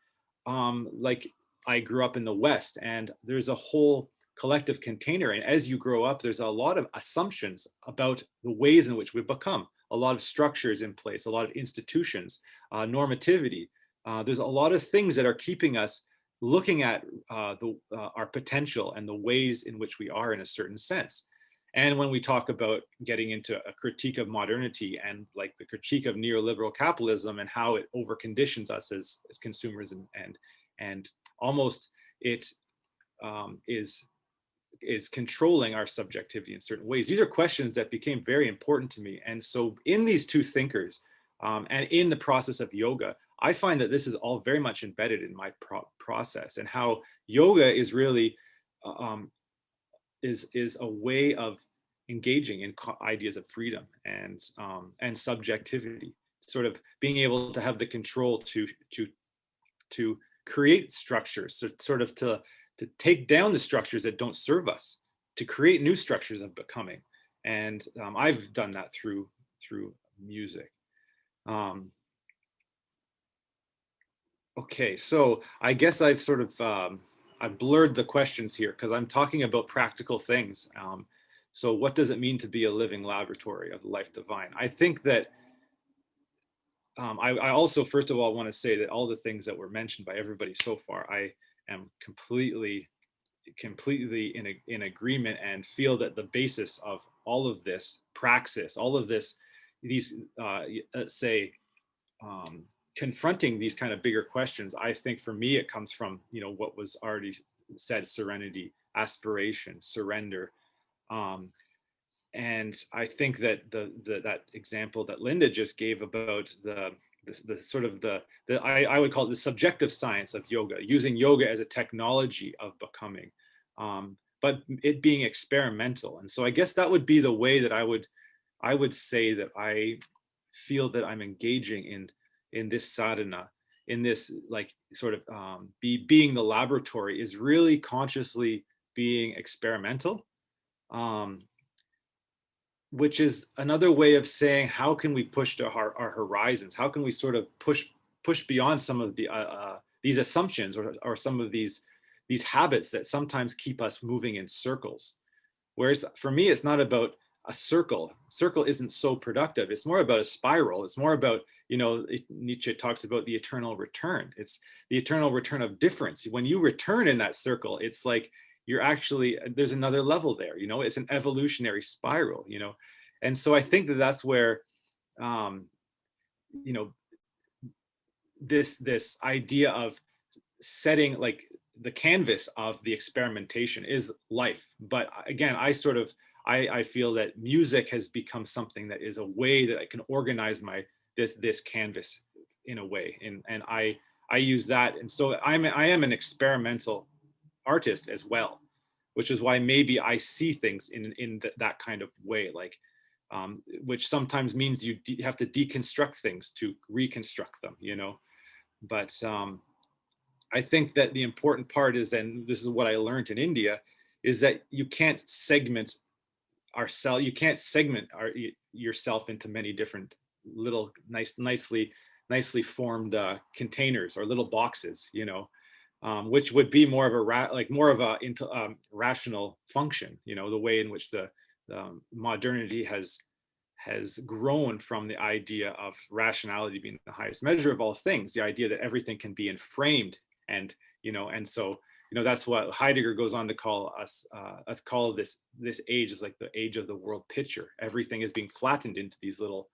B: like, I grew up in the West, and there's a whole collective container, and as you grow up, there's a lot of assumptions about the ways in which we become, a lot of structures in place, a lot of institutions, normativity. There's a lot of things that are keeping us looking at our potential and the ways in which we are in a certain sense. And when we talk about getting into a critique of modernity and like the critique of neoliberal capitalism and how it overconditions us as consumers, and almost it is controlling our subjectivity in certain ways. These are questions that became very important to me. And so in these two thinkers, and in the process of yoga, I find that this is all very much embedded in my process, and how yoga is really is a way of engaging in ideas of freedom and subjectivity, sort of being able to have the control to create structures, so sort of to take down the structures that don't serve us, to create new structures of becoming. And I've done that through music. Okay, so I guess I've sort of I've blurred the questions here because I'm talking about practical things. So what does it mean to be a living laboratory of the life divine? I think that I also, first of all, want to say that all the things that were mentioned by everybody so far, I am completely in agreement, and feel that the basis of all of this praxis, all of this, these, let's say, confronting these kind of bigger questions, I think for me, it comes from, you know, what was already said: serenity, aspiration, surrender. And I think that that example that Lynda just gave about the sort of I would call it the subjective science of yoga, using yoga as a technology of becoming, but it being experimental. And so I guess that would be the way that I would say that I feel that I'm engaging in this sadhana, in this, like, sort of being the laboratory, is really consciously being experimental, which is another way of saying, how can we push to our horizons? How can we sort of push beyond some of the these assumptions, or some of these habits that sometimes keep us moving in circles? Whereas for me, it's not about a circle. Circle isn't so productive. It's more about a spiral. It's more about, you know, Nietzsche talks about the eternal return. It's the eternal return of difference. When you return in that circle, it's like you're actually, there's another level there, you know, it's an evolutionary spiral, you know. And so I think that that's where, you know, this idea of setting, like, the canvas of the experimentation is life. But again, I feel that music has become something that is a way that I can organize this canvas in a way, and I use that. And so I am an experimental artist as well, which is why maybe I see things in that kind of way, like, which sometimes means you have to deconstruct things to reconstruct them, you know. But I think that the important part is, and this is what I learned in India, is that you can't segment you can't segment yourself into many different little nicely formed containers or little boxes, you know, which would be more of a rational function, you know, the way in which the modernity has grown from the idea of rationality being the highest measure of all things, the idea that everything can be inframed, and, you know, and so, you know, that's what Heidegger goes on to call call this age is like the age of the world picture. Everything is being flattened into these little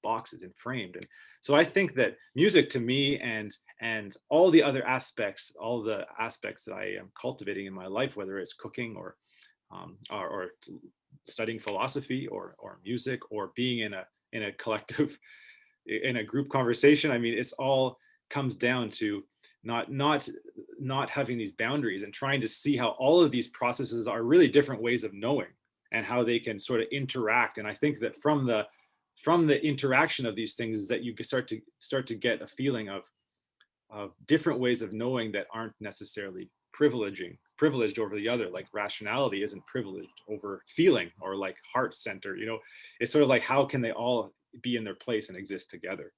B: boxes and framed. And so I think that music, to me, and all the other aspects, all the aspects that I am cultivating in my life, whether it's cooking or studying philosophy or music, or being in a collective, in a group conversation, I mean, it's all comes down to not having these boundaries, and trying to see how all of these processes are really different ways of knowing, and how they can sort of interact. And I think that from the interaction of these things is that you start to get a feeling of different ways of knowing that aren't necessarily privileging privileged over the other. Like rationality isn't privileged over feeling or like heart center, you know. It's sort of like, how can they all be in their place and exist together?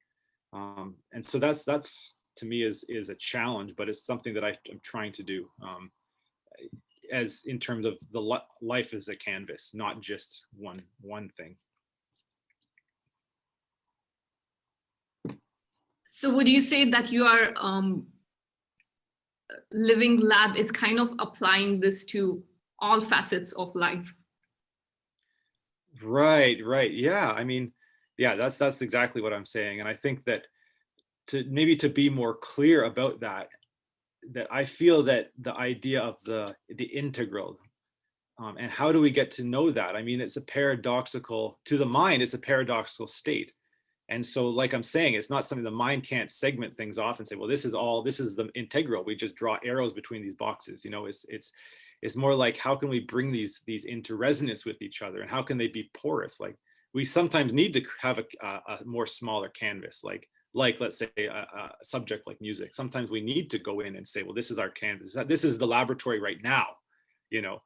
B: And so that's to me is a challenge, but it's something that I'm trying to do, as in terms of the life as a canvas, not just one thing.
E: So would you say that your living lab is kind of applying this to all facets of life?
B: Right. Yeah. I mean, yeah, that's exactly what I'm saying. And I think that to be more clear about that I feel that the idea of the integral, and how do we get to know that? I mean, it's a paradoxical, to the mind, it's a paradoxical state. And so, like I'm saying, it's not something the mind can't segment things off and say, well, this is the integral. We just draw arrows between these boxes. You know, it's more like, how can we bring these into resonance with each other, and how can they be porous? Like, we sometimes need to have a more smaller canvas, like let's say a subject like music. Sometimes we need to go in and say, well, this is our canvas. This is the laboratory right now, you know.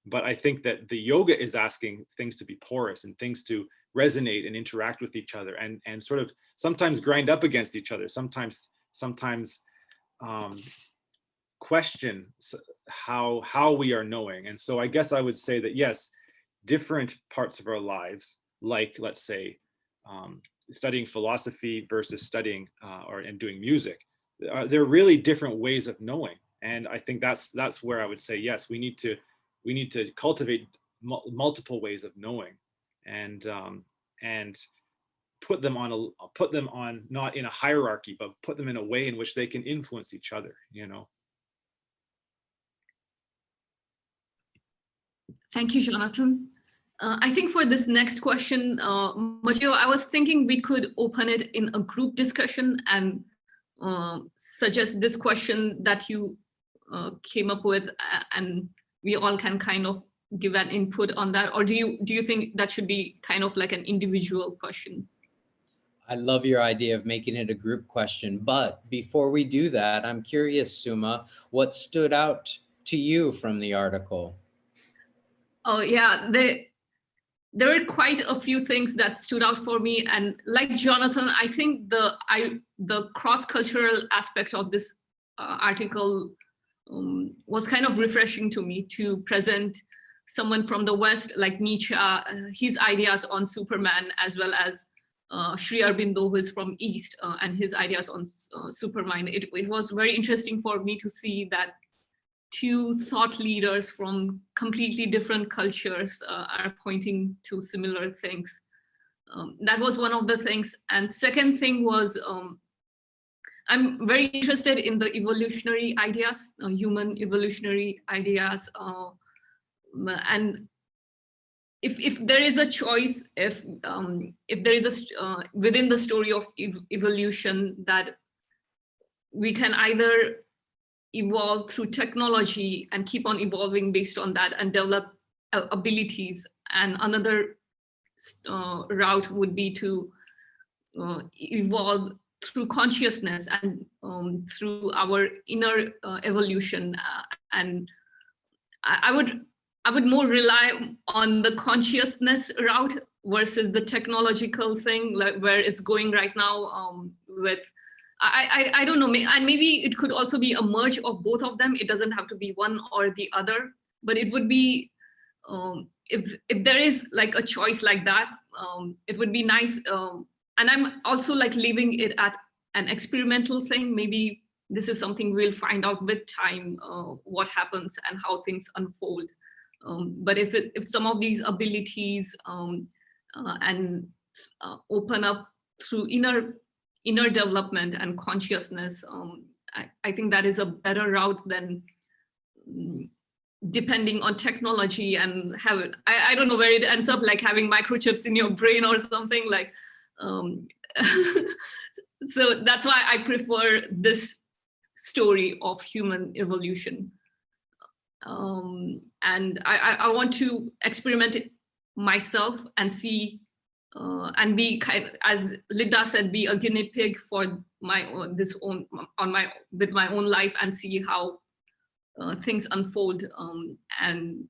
B: But I think that the yoga is asking things to be porous and things to resonate and interact with each other, and sort of sometimes grind up against each other, sometimes question how we are knowing. And so I guess I would say that, yes, different parts of our lives, like let's say studying philosophy versus studying and doing music, they're really different ways of knowing. And I think that's where I would say, yes, we need to cultivate multiple ways of knowing, and put them on not in a hierarchy, but put them in a way in which they can influence each other, you know.
E: Thank you, Jonathan. I think for this next question, Mateo, I was thinking we could open it in a group discussion and suggest this question that you came up with, and we all can kind of give an input on that. Or do you think that should be kind of like an individual question?
A: I love your idea of making it a group question, but before we do that, I'm curious, Suma, what stood out to you from the article?
E: Oh yeah, there were quite a few things that stood out for me, and like Jonathan, I think the cross-cultural aspect of this article was kind of refreshing to me, to present someone from the West like Nietzsche, his ideas on Superman, as well as Sri Aurobindo, who is from East, and his ideas on Supermind. It was very interesting for me to see that two thought leaders from completely different cultures are pointing to similar things. That was one of the things. And second thing was, I'm very interested in the evolutionary ideas, human evolutionary ideas. And if there is a choice, if there is a within the story of evolution, that we can either evolve through technology and keep on evolving based on that and develop abilities, and another route would be to evolve through consciousness and through our inner evolution. And I would more rely on the consciousness route versus the technological thing, like where it's going right now with, I don't know, and maybe it could also be a merge of both of them. It doesn't have to be one or the other, but it would be, if there is like a choice like that, it would be nice. And I'm also like leaving it at an experimental thing. Maybe this is something we'll find out with time, what happens and how things unfold. But if some of these abilities and open up through inner development and consciousness, I think that is a better route than depending on technology and have it. I don't know where it ends up, like having microchips in your brain or something like. So that's why I prefer this story of human evolution. And I want to experiment it myself and see, and be kind, as Lynda said, be a guinea pig for my own, with my own life, and see how things unfold, and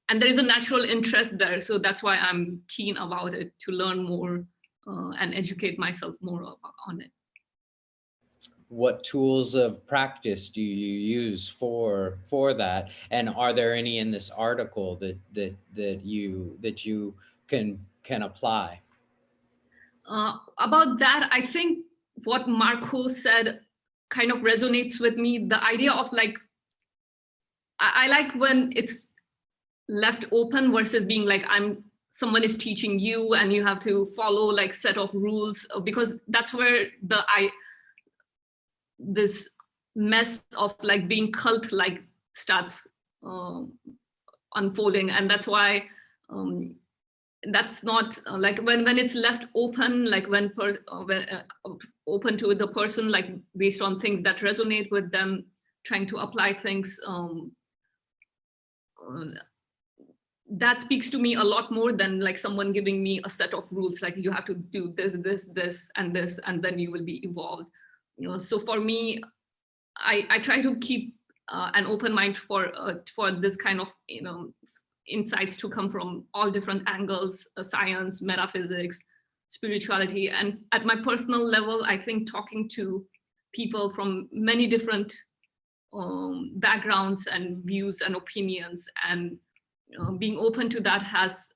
E: there is a natural interest there. So that's why I'm keen about it, to learn more and educate myself more on it.
A: What tools of practice do you use for that? And are there any in this article that you can apply?
E: About that, I think what Marco said kind of resonates with me. The idea of like, I like when it's left open versus being like, someone is teaching you and you have to follow like set of rules, because that's where this mess of like being cult like starts unfolding. And that's why that's not like when it's left open, like when open to the person, like based on things that resonate with them, trying to apply things, that speaks to me a lot more than like someone giving me a set of rules, like you have to do this, and this, and then you will be evolved. So for me, I try to keep an open mind for this kind of insights to come from all different angles, science, metaphysics, spirituality. And at my personal level, I think talking to people from many different backgrounds and views and opinions, and being open to that has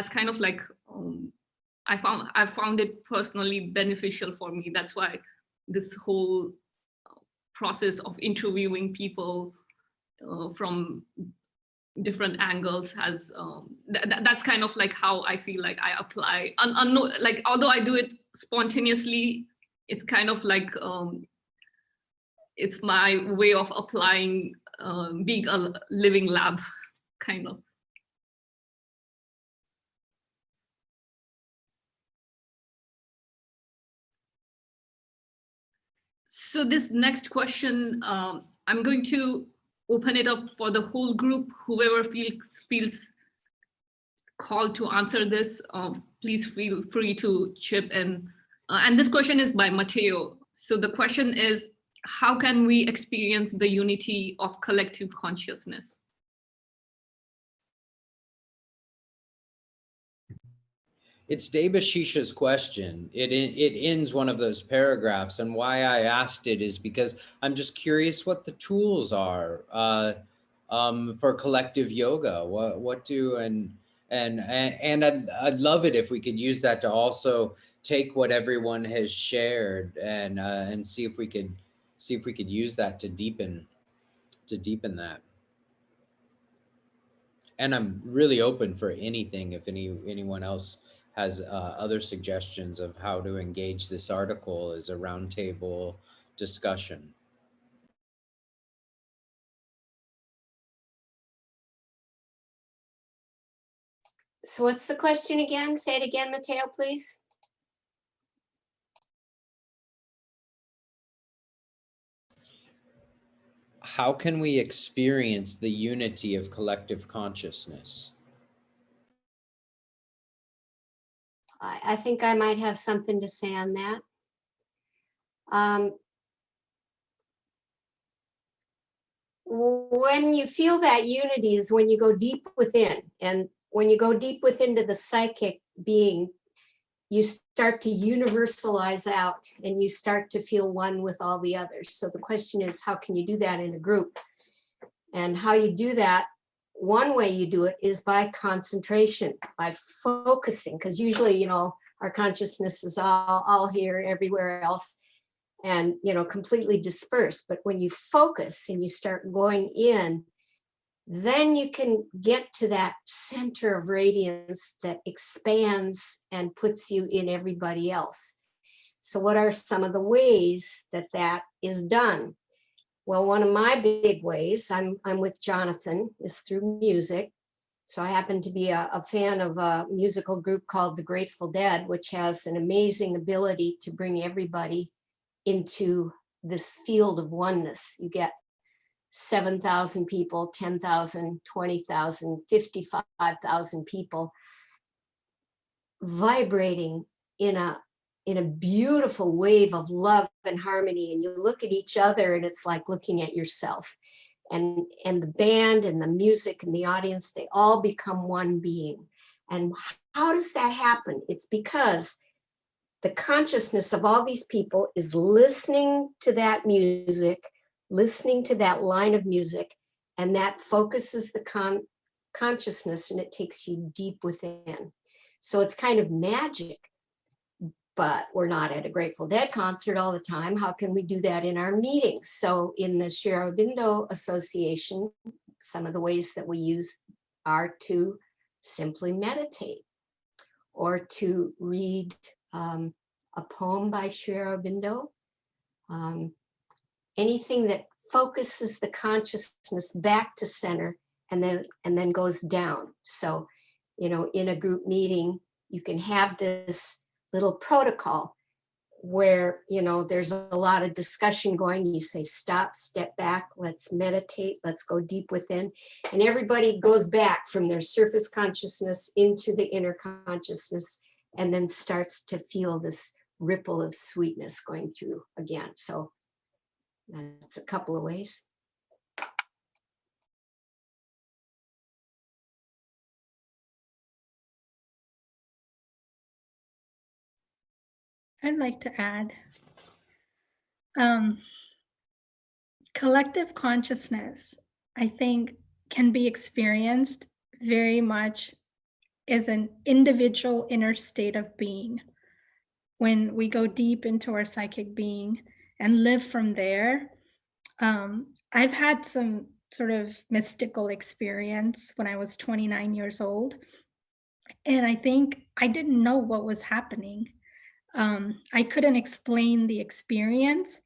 E: kind of like, I found it personally beneficial for me. That's why this whole process of interviewing people from different angles has, that's kind of like how I feel like I apply. Like, although I do it spontaneously, it's kind of like, it's my way of applying, being a living lab, kind of. So this next question, I'm going to open it up for the whole group. Whoever feels called to answer this, please feel free to chip in. And this question is by Mateo. So the question is, how can we experience the unity of collective consciousness?
A: It's Debashisha's question. It ends one of those paragraphs, and why I asked it is because I'm just curious what the tools are for collective yoga. What do and I'd love it if we could use that to also take what everyone has shared and see if we could use that to deepen that. And I'm really open for anything if anyone else has other suggestions of how to engage this article as a roundtable discussion.
F: So what's the question again? Say it again, Mateo, please.
A: How can we experience the unity of collective consciousness?
F: I think I might have something to say on that. When you feel that unity is when you go deep within, and when you go deep within to the psychic being, you start to universalize out and you start to feel one with all the others. So the question is, how can you do that in a group? And how you do that, one way you do it is by concentration, by focusing, because usually, our consciousness is all here, everywhere else, and, completely dispersed. But when you focus and you start going in, then you can get to that center of radiance that expands and puts you in everybody else. So what are some of the ways that is done? Well, one of my big ways, I'm with Jonathan, is through music. So I happen to be a fan of a musical group called the Grateful Dead, which has an amazing ability to bring everybody into this field of oneness. You get 7,000 people, 10,000, 20,000, 55,000 people vibrating in in a beautiful wave of love and harmony, and you look at each other and it's like looking at yourself. And the band and the music and the audience, they all become one being. And how does that happen? It's because the consciousness of all these people is listening to that music, listening to that line of music, and that focuses the consciousness, and it takes you deep within. So it's kind of magic, but we're not at a Grateful Dead concert all the time. How can we do that in our meetings? So in the Aurobindo Association, some of the ways that we use are to simply meditate or to read a poem by Aurobindo, anything that focuses the consciousness back to center and then goes down. So, in a group meeting, you can have this little protocol where, there's a lot of discussion going. You say, stop, step back, let's meditate, let's go deep within. And everybody goes back from their surface consciousness into the inner consciousness, and then starts to feel this ripple of sweetness going through again. So that's a couple of ways.
C: I'd like to add, collective consciousness, I think, can be experienced very much as an individual inner state of being. When we go deep into our psychic being and live from there, I've had some sort of mystical experience when I was 29 years old. And I think I didn't know what was happening. I couldn't explain the experience,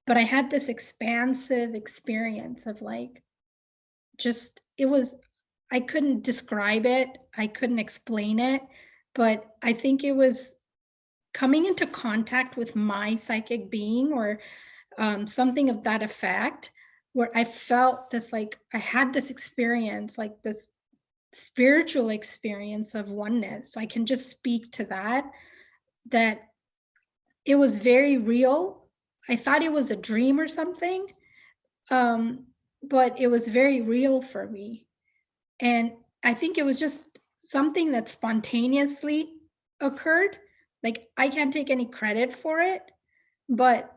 C: but I had this expansive experience of like, I couldn't describe it. I couldn't explain it, but I think it was coming into contact with my psychic being or something of that effect, where I felt this, like I had this experience, like this spiritual experience of oneness. So I can just speak to that it was very real. I thought it was a dream or something, but it was very real for me. And I think it was just something that spontaneously occurred. Like I can't take any credit for it, but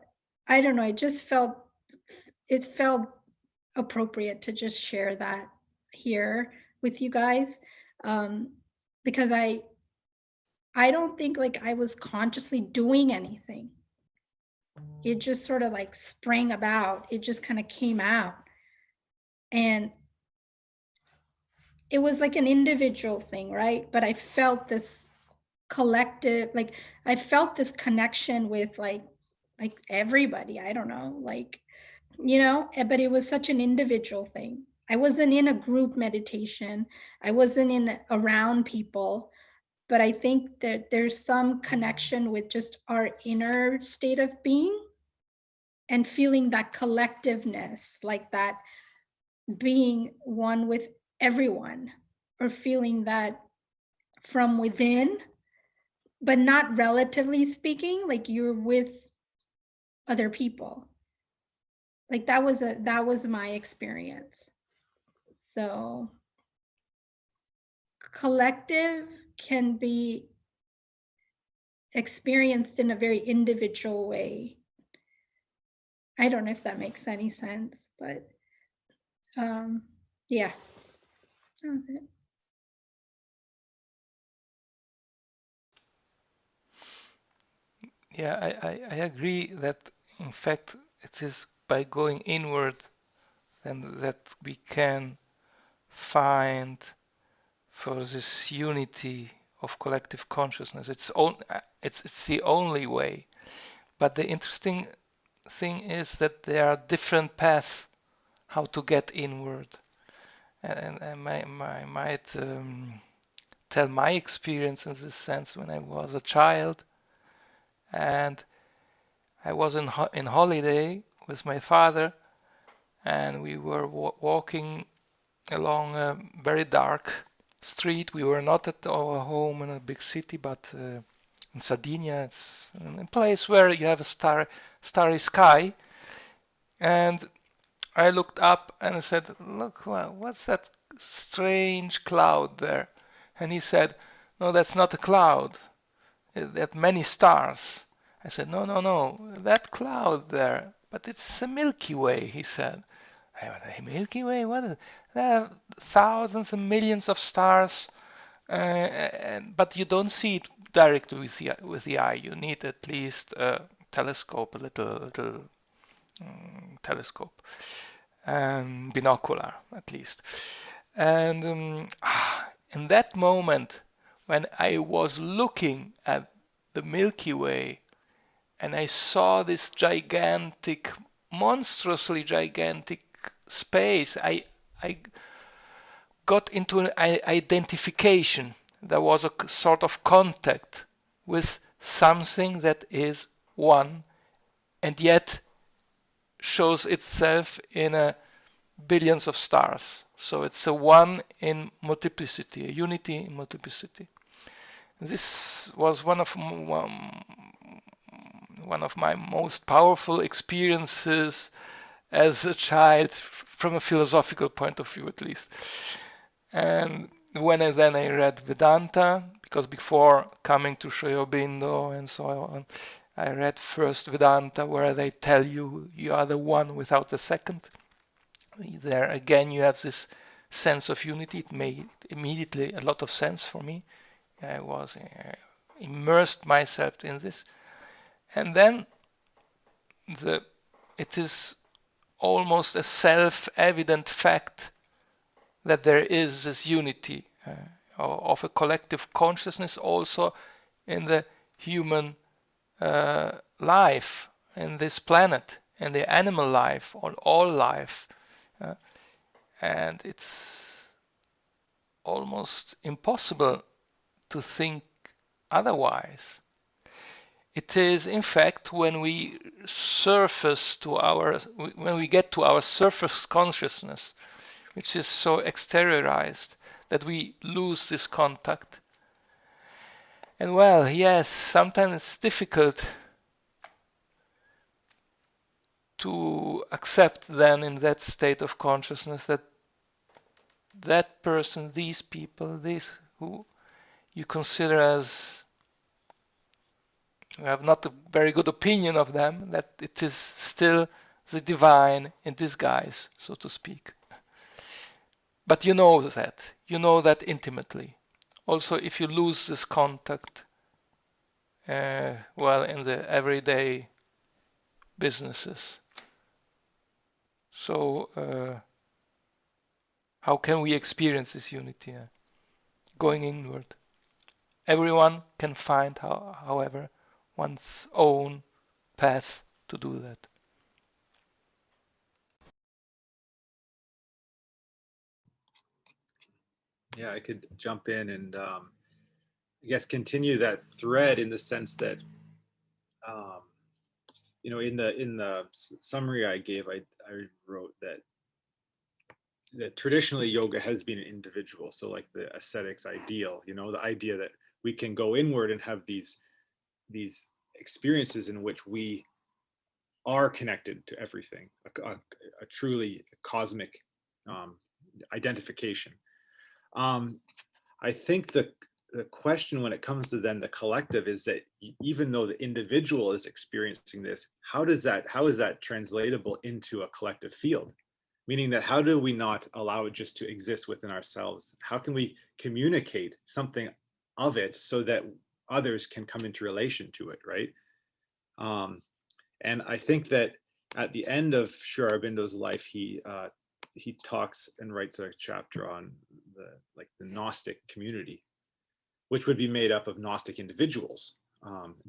C: I don't know, it felt appropriate to just share that here with you guys, because I don't think like I was consciously doing anything. It just sort of like sprang about. It just kind of came out. And it was like an individual thing, right? But I felt this collective, like I felt this connection with like everybody. I don't know, like, but it was such an individual thing. I wasn't in a group meditation. I wasn't in around people. But I think that there's some connection with just our inner state of being and feeling that collectiveness, like that being one with everyone, or feeling that from within, but not relatively speaking, like you're with other people. Like that was my experience. So collective can be experienced in a very individual way. I don't know if that makes any sense, but yeah, that was it.
D: Yeah, I agree that in fact it is by going inward and that we can find for this unity of collective consciousness. It's the only way. But the interesting thing is that there are different paths how to get inward. And I might tell my experience in this sense. When I was a child and I was in holiday with my father, and we were walking along a very dark street. We were not at our home in a big city, but in Sardinia. It's a place where you have a starry sky. And I looked up and I said, look, well, what's that strange cloud there? And he said, no, that's not a cloud. That many stars. I said, no, no, no, that cloud there, but it's a Milky Way, he said. I went, a Milky Way? What is it? There are thousands and millions of stars, but you don't see it directly with the eye. You need at least a telescope, a little telescope, binocular at least. And in that moment, when I was looking at the Milky Way and I saw this gigantic, monstrously gigantic space, I got into an identification. There was a sort of contact with something that is one and yet shows itself in a billions of stars. So it's a one in multiplicity, a unity in multiplicity. This was one of my most powerful experiences as a child, from a philosophical point of view at least. And when I read Vedanta, because before coming to Sri Aurobindo and so on, I read first Vedanta, where they tell you you are the one without the second. There again you have this sense of unity. It made immediately a lot of sense for me. I was immersed myself in this. And then it is almost a self-evident fact that there is this unity of a collective consciousness also in the human life, in this planet, in the animal life, on all life. And it's almost impossible to think otherwise. It is, in fact, when we get to our surface consciousness, which is so exteriorized, that we lose this contact. And well, yes, sometimes it's difficult to accept then in that state of consciousness that that person, these people, these who you consider as, you have not a very good opinion of them, that it is still the divine in disguise, so to speak. But you know that intimately. Also, if you lose this contact, well, in the everyday businesses. So, how can we experience this unity? Going inward. Everyone can find, however, one's own path to do that.
B: Yeah, I could jump in and I guess continue that thread in the sense that you know, in the summary I gave, I wrote that traditionally yoga has been individual. So like the ascetics ideal, you know, the idea that we can go inward and have these experiences in which we are connected to everything, a truly cosmic identification. I think the question when it comes to then the collective is that even though the individual is experiencing this, how is that translatable into a collective field? Meaning that how do we not allow it just to exist within ourselves? How can we communicate something of it so that others can come into relation to it, right? And I think that at the end of Sri Aurobindo's life, he talks and writes a chapter on the Gnostic community, which would be made up of Gnostic individuals.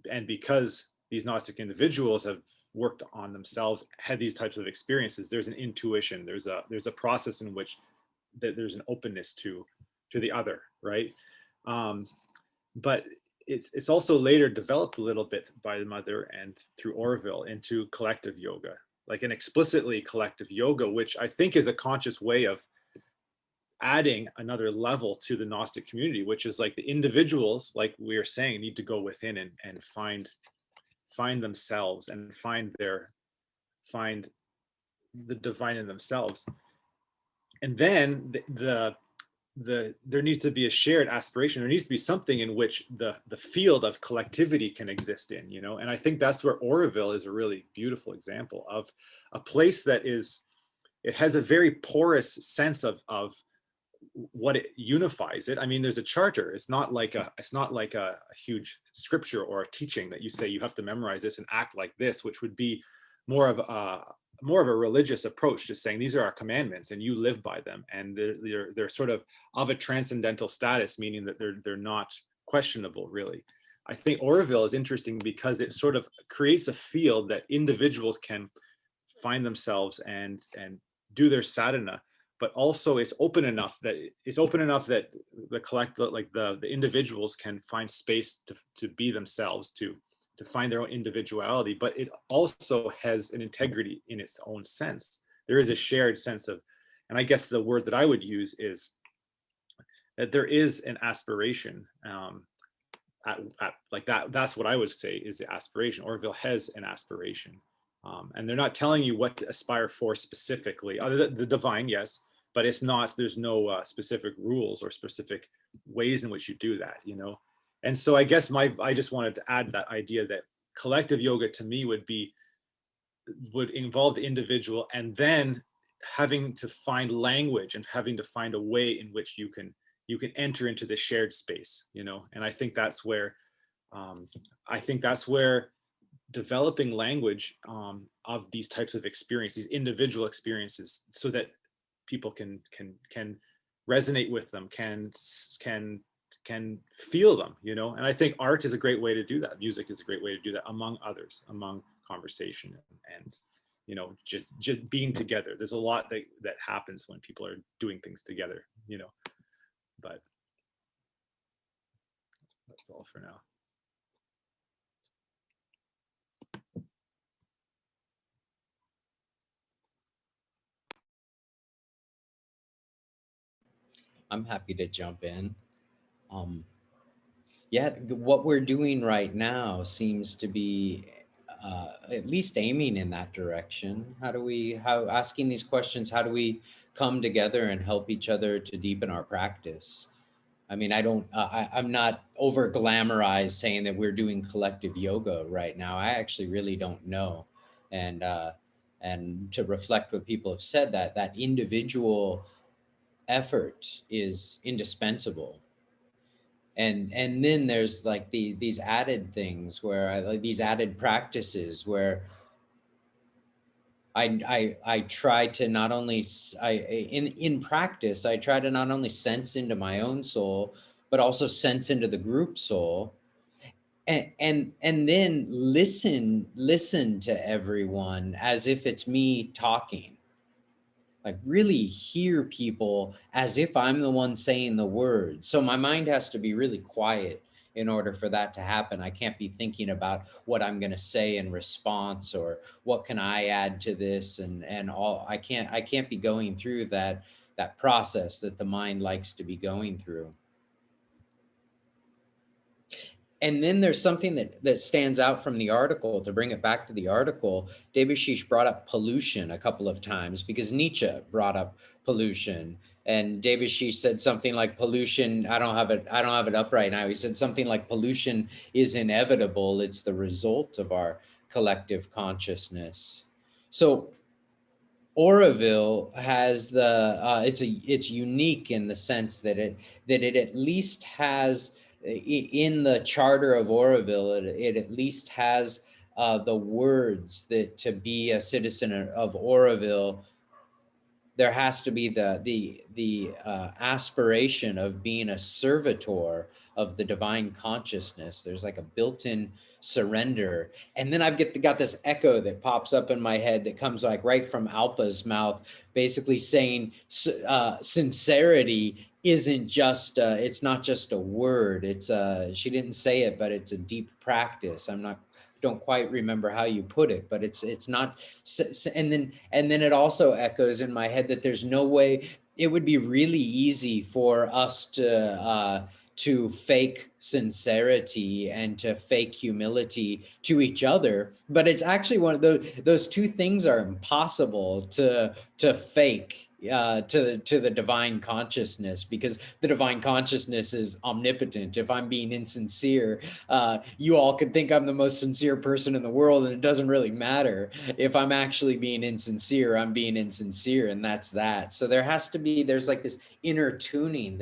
B: And because these Gnostic individuals have worked on themselves, had these types of experiences, there's an intuition, there's a process in which there's an openness to the other, right? But it's also later developed a little bit by the mother and through Orville into collective yoga, like an explicitly collective yoga, which I think is a conscious way of adding another level to the Gnostic community, which is like the individuals, like we are saying, need to go within and find themselves and find the divine in themselves. And then there needs to be a shared aspiration. There needs to be something in which the field of collectivity can exist in, you know. And I think that's where Aurobindo is a really beautiful example of a place that it has a very porous sense of what it unifies it. I mean, there's a charter. It's not like a huge scripture or a teaching that you say you have to memorize this and act like this, which would be more of a religious approach to saying these are our commandments and you live by them, and they're sort of a transcendental status, meaning that they're not questionable, really. I think Aurobindo is interesting because it sort of creates a field that individuals can find themselves and do their sadhana, but also it's open enough that the collective, like the individuals, can find space to be themselves, to find their own individuality, but it also has an integrity in its own sense. There is a shared sense of, and I guess the word that I would use is that there is an aspiration at like that. That's what I would say is the aspiration. Aurobindo has an aspiration. And they're not telling you what to aspire for specifically, other than the divine, yes, but it's not, there's no specific rules or specific ways in which you do that, you know? And so I guess I just wanted to add that idea that collective yoga to me would involve the individual, and then having to find language and having to find a way in which you can enter into the shared space, you know? And I think that's where, developing language of these types of experiences, these individual experiences, so that people can resonate with them, can feel them, you know. And I think art is a great way to do that. Music is a great way to do that, among others, among conversation and you know, just being together. There's a lot that happens when people are doing things together, you know. But that's all for now.
A: I'm happy to jump in. Yeah, what we're doing right now seems to be at least aiming in that direction. Asking these questions, how do we come together and help each other to deepen our practice? I mean, I'm not over glamorized saying that we're doing collective yoga right now. I actually really don't know. And to reflect what people have said, that individual effort is indispensable. And then there's like these added things where like these added practices where I try to not only in practice, I try to not only sense into my own soul, but also sense into the group soul, and then listen to everyone as if it's me talking. Like really hear people as if I'm the one saying the words. So my mind has to be really quiet in order for that to happen. I can't be thinking about what I'm going to say in response or what can I add to this and all. I can't be going through that process that the mind likes to be going through. And then there's something that stands out from the article. To bring it back to the article, Debashish brought up pollution a couple of times because Nietzsche brought up pollution. And Debashish said something like pollution, I don't have it up right now. He said something like pollution is inevitable. It's the result of our collective consciousness. So Aurobindo has it's unique in the sense that it at least has, in the charter of Aurobindo, it at least has the words that to be a citizen of Aurobindo, there has to be the aspiration of being a servitor of the divine consciousness. There's like a built-in surrender. And then I've got this echo that pops up in my head that comes like right from Alpa's mouth, basically saying sincerity isn't just, it's not just a word. It's she didn't say it, but it's a deep practice. Don't quite remember how you put it, but it's not. And then it also echoes in my head that there's no way it would be really easy for us to fake sincerity and to fake humility to each other, but it's actually one of those two things are impossible to fake to the divine consciousness, because the divine consciousness is omnipotent. If I'm being insincere, you all could think I'm the most sincere person in the world, and it doesn't really matter. If I'm actually being insincere, I'm being insincere, and that's that. So there's like this inner tuning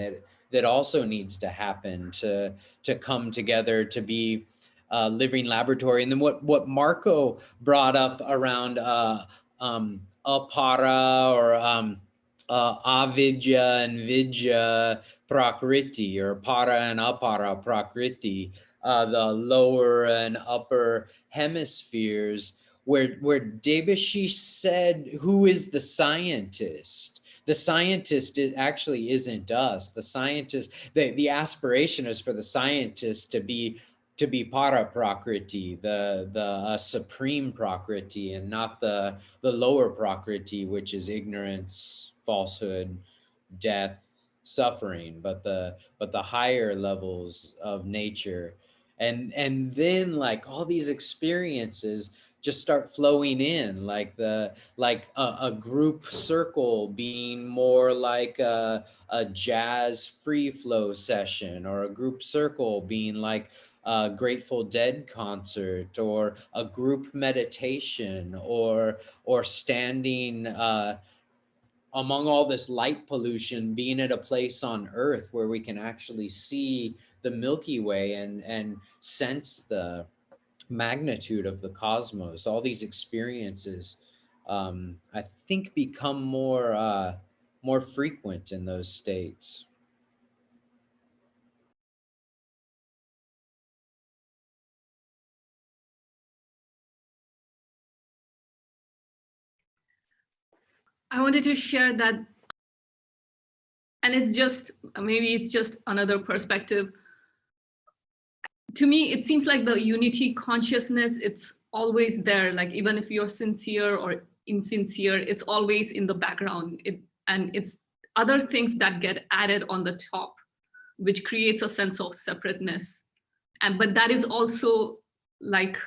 A: that also needs to happen to come together, to be a living laboratory. And then what Marco brought up around apara, or avidya and vidya prakriti, or para and apara prakriti, the lower and upper hemispheres, where Debashi said, who is the scientist? The scientist actually isn't us. The scientist, the aspiration is for the scientist to be para prakriti, the supreme prakriti, and not the lower prakriti, which is ignorance, falsehood, death, suffering, but the higher levels of nature. And then like all these experiences just start flowing in, like a group circle being more like a jazz free flow session, or a group circle being like a Grateful Dead concert, or a group meditation, or standing among all this light pollution, being at a place on Earth where we can actually see the Milky Way and sense the magnitude of the cosmos. All these experiences, I think, become more frequent in those states.
E: I wanted to share that, and maybe it's just another perspective. To me, it seems like the unity consciousness, it's always there. Like even if you're sincere or insincere, it's always in the background. And it's other things that get added on the top, which creates a sense of separateness. But that is also like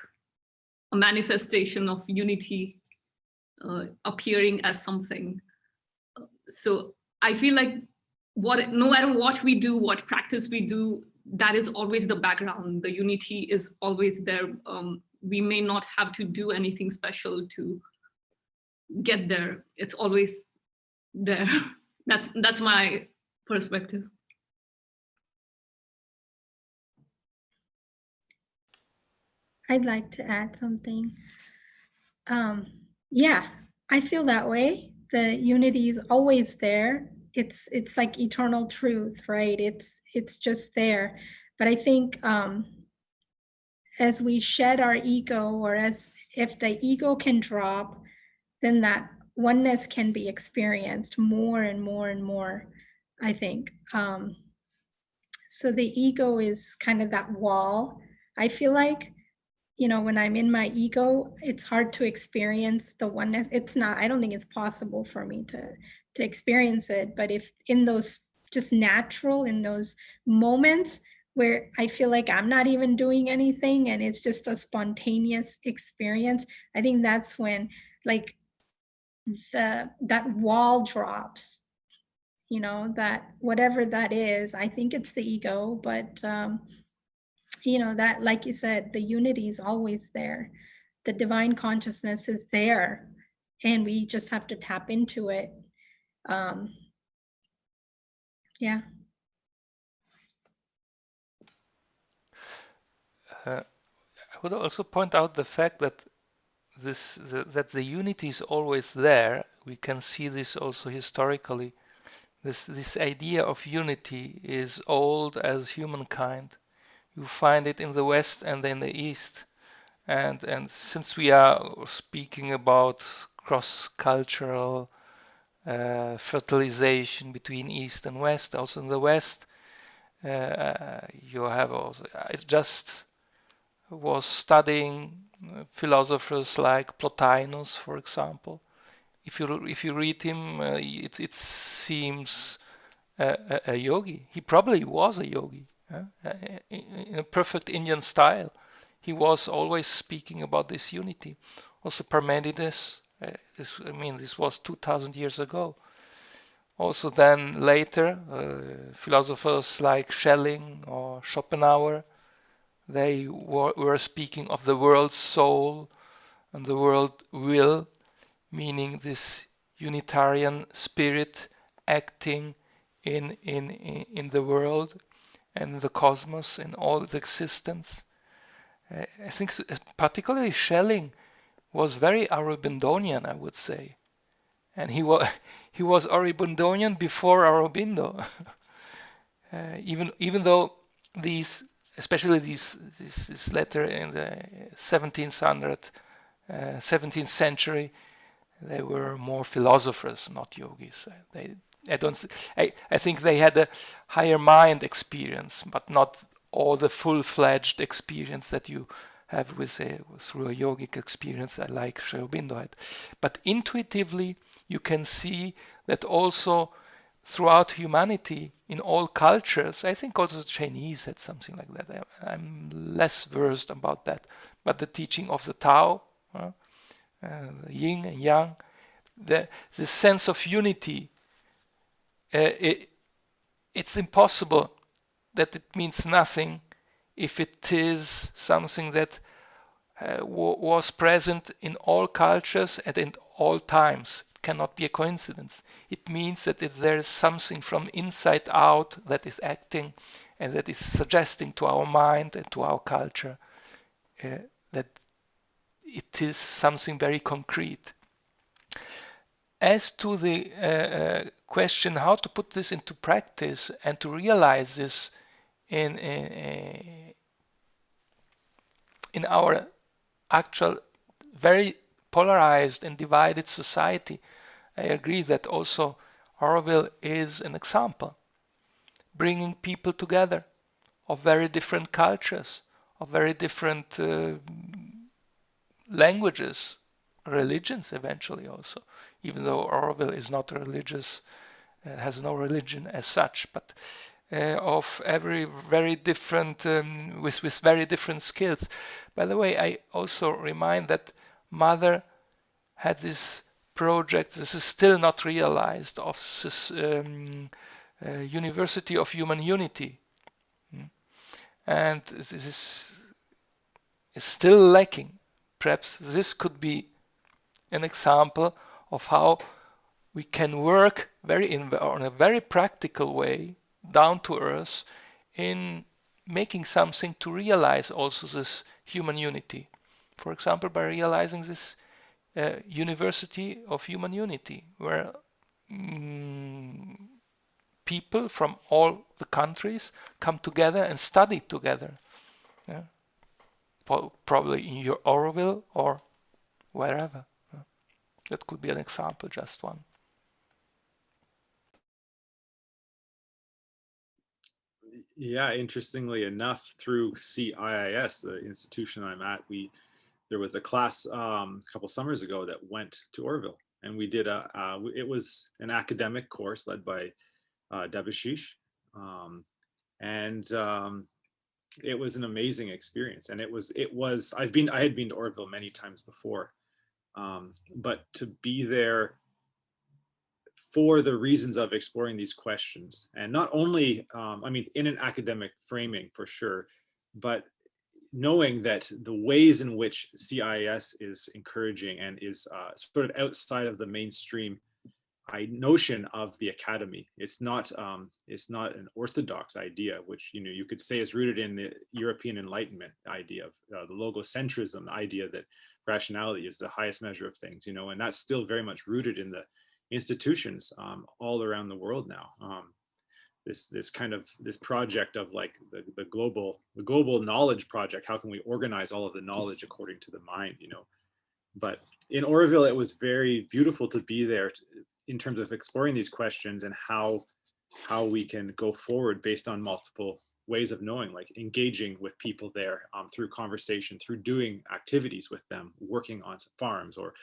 E: a manifestation of unity appearing as something. So I feel like no matter what we do, what practice we do, that is always the background. The unity is always there. We may not have to do anything special to get there. It's always there. That's my perspective.
C: I'd like to add something. Yeah, I feel that way. The unity is always there. It's like eternal truth, right? It's just there. But I think as we shed our ego, or as if the ego can drop, then that oneness can be experienced more and more and more, I think. So the ego is kind of that wall. I feel like, when I'm in my ego, it's hard to experience the oneness. It's not, I don't think it's possible for me to experience it. But if in those just natural, in those moments where I feel like I'm not even doing anything and it's just a spontaneous experience, I think that's when like that wall drops, that whatever that is. I think it's the ego, but that, like you said, the unity is always there. The divine consciousness is there, and we just have to tap into it. Yeah.
D: I would also point out the fact that that the unity is always there. We can see this also historically. This idea of unity is old as humankind. You find it in the West and in the East. And since we are speaking about cross-cultural fertilization between East and West, also in the West, you have also, I just was studying philosophers like Plotinus, for example, if you read him, it seems a yogi. He probably was a yogi, in a perfect Indian style. He was always speaking about this unity. Also Parmenides, this was 2000 years ago. Also then later, philosophers like Schelling or Schopenhauer, they were speaking of the world soul and the world will, meaning this unitarian spirit acting in the world and the cosmos in all its existence. I think particularly Schelling was very Aurobindonian, I would say, and he was Aurobindonian before Aurobindo. Even though these, especially this letter in the 17th century, they were more philosophers, not yogis. I think they had a higher mind experience, but not all the full-fledged experience that you have through a yogic experience like Sri Aurobindo had. But intuitively, you can see that also throughout humanity, in all cultures, I think also the Chinese had something like that. I'm less versed about that. But the teaching of the Tao, yin and yang, the sense of unity, it's impossible that it means nothing if it is something that was present in all cultures and in all times. It cannot be a coincidence. It means that if there is something from inside out that is acting and that is suggesting to our mind and to our culture that it is something very concrete. As to the question how to put this into practice and to realize this in our actual very polarized and divided society, I agree that also Auroville is an example, bringing people together of very different cultures, of very different languages, religions eventually also, even though Auroville is not religious, has no religion as such, but of very different, with very different skills. By the way, I also remind that Mother had this project, this is still not realized, of this University of Human Unity. And this is still lacking. Perhaps this could be an example of how we can work on a very practical way, down to earth, in making something to realize also this human unity. For example, by realizing this University of Human Unity, where people from all the countries come together and study together. Yeah? Probably in your Auroville or wherever. That could be an example, just one.
B: Yeah, interestingly enough, through CIIS, the institution I'm at, there was a class a couple summers ago that went to Auroville, and we did it was an academic course led by Debashish, and it was an amazing experience. And I had been to Auroville many times before, but to be there for the reasons of exploring these questions, and not only, I mean, in an academic framing for sure, but knowing that the ways in which CIIS is encouraging and is sort of outside of the mainstream notion of the academy. It's not an orthodox idea, which you could say is rooted in the European Enlightenment idea of the logocentrism, the idea that rationality is the highest measure of things, and that's still very much rooted in the institutions all around the world now. This project of like the global knowledge project. How can we organize all of the knowledge according to the mind? But in Auroville, it was very beautiful to be there in terms of exploring these questions and how we can go forward based on multiple ways of knowing, like engaging with people there through conversation, through doing activities with them, working on farms or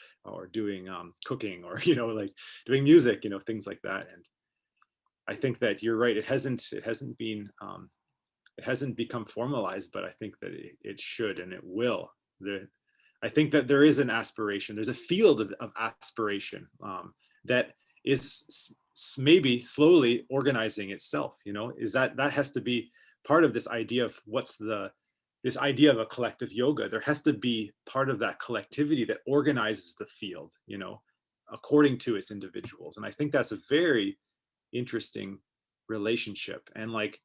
B: doing cooking, or, you know, like doing music, you know, things like that. And I think that you're right. It hasn't become formalized, but I think that it should, and it will. I think that there is an aspiration. There's a field of aspiration that is maybe slowly organizing itself. You know, is that has to be part of this idea of this idea of a collective yoga. There has to be part of that collectivity that organizes the field, you know, according to its individuals. And I think that's a very interesting relationship. And like,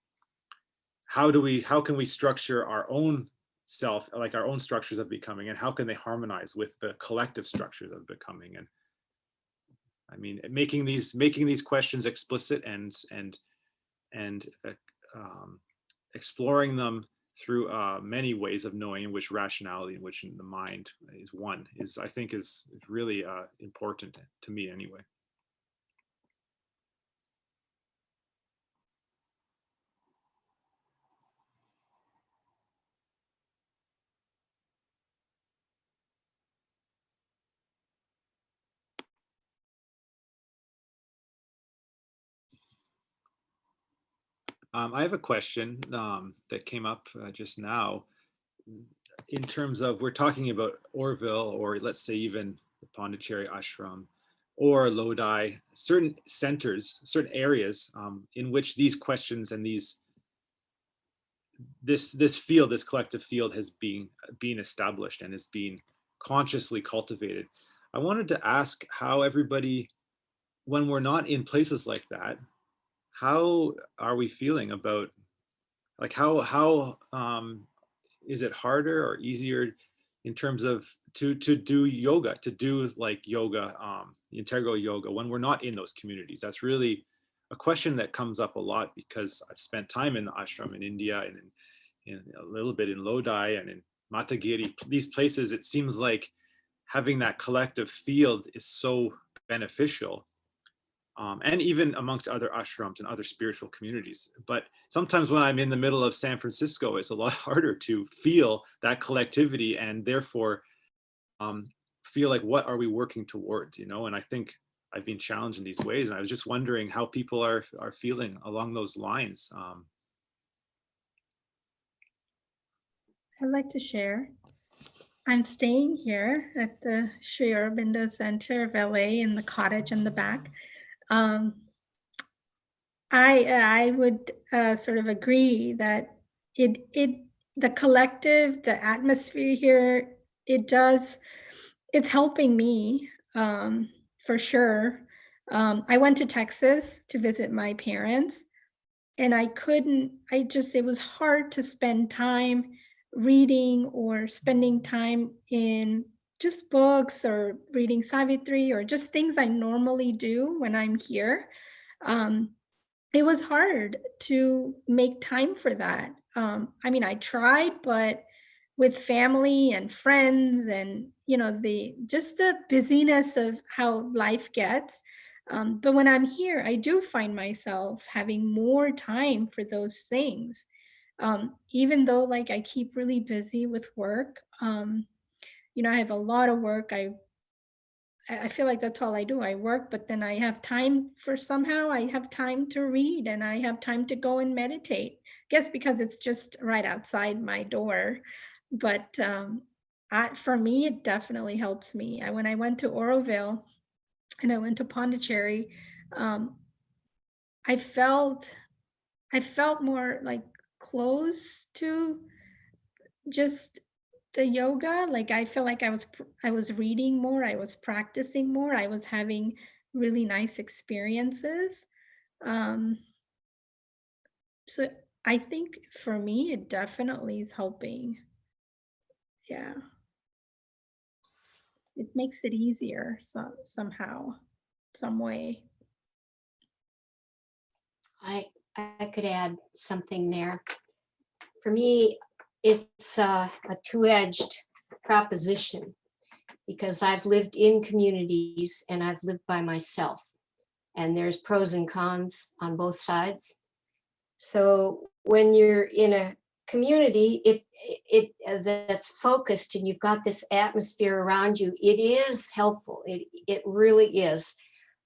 B: how can we structure our own self, like our own structures of becoming, and how can they harmonize with the collective structures of becoming? And I mean, making these questions explicit and exploring them through many ways of knowing, in which rationality, in which the mind is one, I think is really important to me anyway. I have a question that came up just now, in terms of, we're talking about Oroville, or let's say even the Pondicherry Ashram or Lodi, certain centers, certain areas in which these questions and this field, this collective field has been established and is being consciously cultivated. I wanted to ask how everybody, when we're not in places like that, how are we feeling about, like, how is it harder or easier in terms of to do yoga, to do like yoga, integral yoga, when we're not in those communities? That's really a question that comes up a lot, because I've spent time in the ashram in India and in a little bit in Lodi and in Matagiri. These places, it seems like having that collective field is so beneficial. And even amongst other ashrams and other spiritual communities. But sometimes when I'm in the middle of San Francisco, it's a lot harder to feel that collectivity, and therefore feel like, what are we working towards, you know? And I think I've been challenged in these ways, and I was just wondering how people are feeling along those lines.
C: I'd like to share. I'm staying here at the Sri Aurobindo Center of LA in the cottage in the back. I would sort of agree that the collective, the atmosphere here, it's helping me for sure. I went to Texas to visit my parents, and it was hard to spend time reading or spending time in just books or reading Savitri or just things I normally do when I'm here. It was hard to make time for that. I mean, I tried, but with family and friends and, you know, just the busyness of how life gets. But when I'm here, I do find myself having more time for those things. Even though like I keep really busy with work, you know, I have a lot of work. I feel like that's all I do. I work, but then I have time I have time to read, and I have time to go and meditate. I guess because it's just right outside my door. But for me, it definitely helps me. When I went to Oroville and I went to Pondicherry, I felt more like close to just the yoga. Like I feel like I was reading more, I was practicing more, I was having really nice experiences. So I think for me, it definitely is helping. Yeah. It makes it easier somehow, some way.
F: I could add something there. For me, it's a two-edged proposition, because I've lived in communities and I've lived by myself, and there's pros and cons on both sides. So when you're in a community, that's focused and you've got this atmosphere around you, it is helpful. It really is.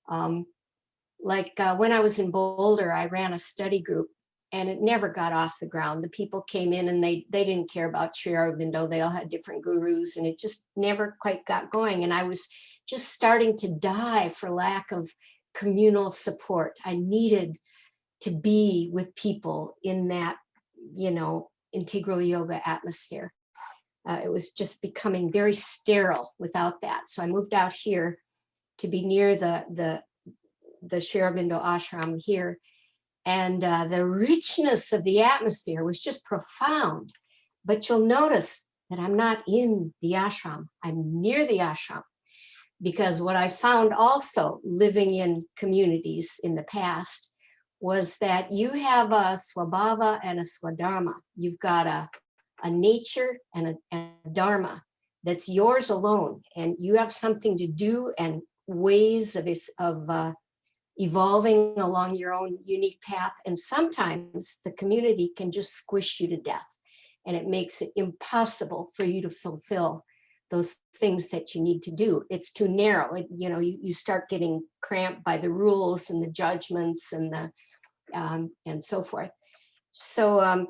F: When I was in Boulder, I ran a study group and it never got off the ground. The people came in and they didn't care about Sri Aurobindo. They all had different gurus and it just never quite got going. And I was just starting to die for lack of communal support. I needed to be with people in that, integral yoga atmosphere. It was just becoming very sterile without that. So I moved out here to be near the Sri Aurobindo ashram here. And the richness of the atmosphere was just profound. But you'll notice that I'm not in the ashram. I'm near the ashram. Because what I found also living in communities in the past was that you have a swabhava and a swadharma. You've got a nature and a dharma that's yours alone. And you have something to do and ways of evolving along your own unique path. And sometimes the community can just squish you to death. And it makes it impossible for you to fulfill those things that you need to do. It's too narrow. You start getting cramped by the rules and the judgments and so forth. So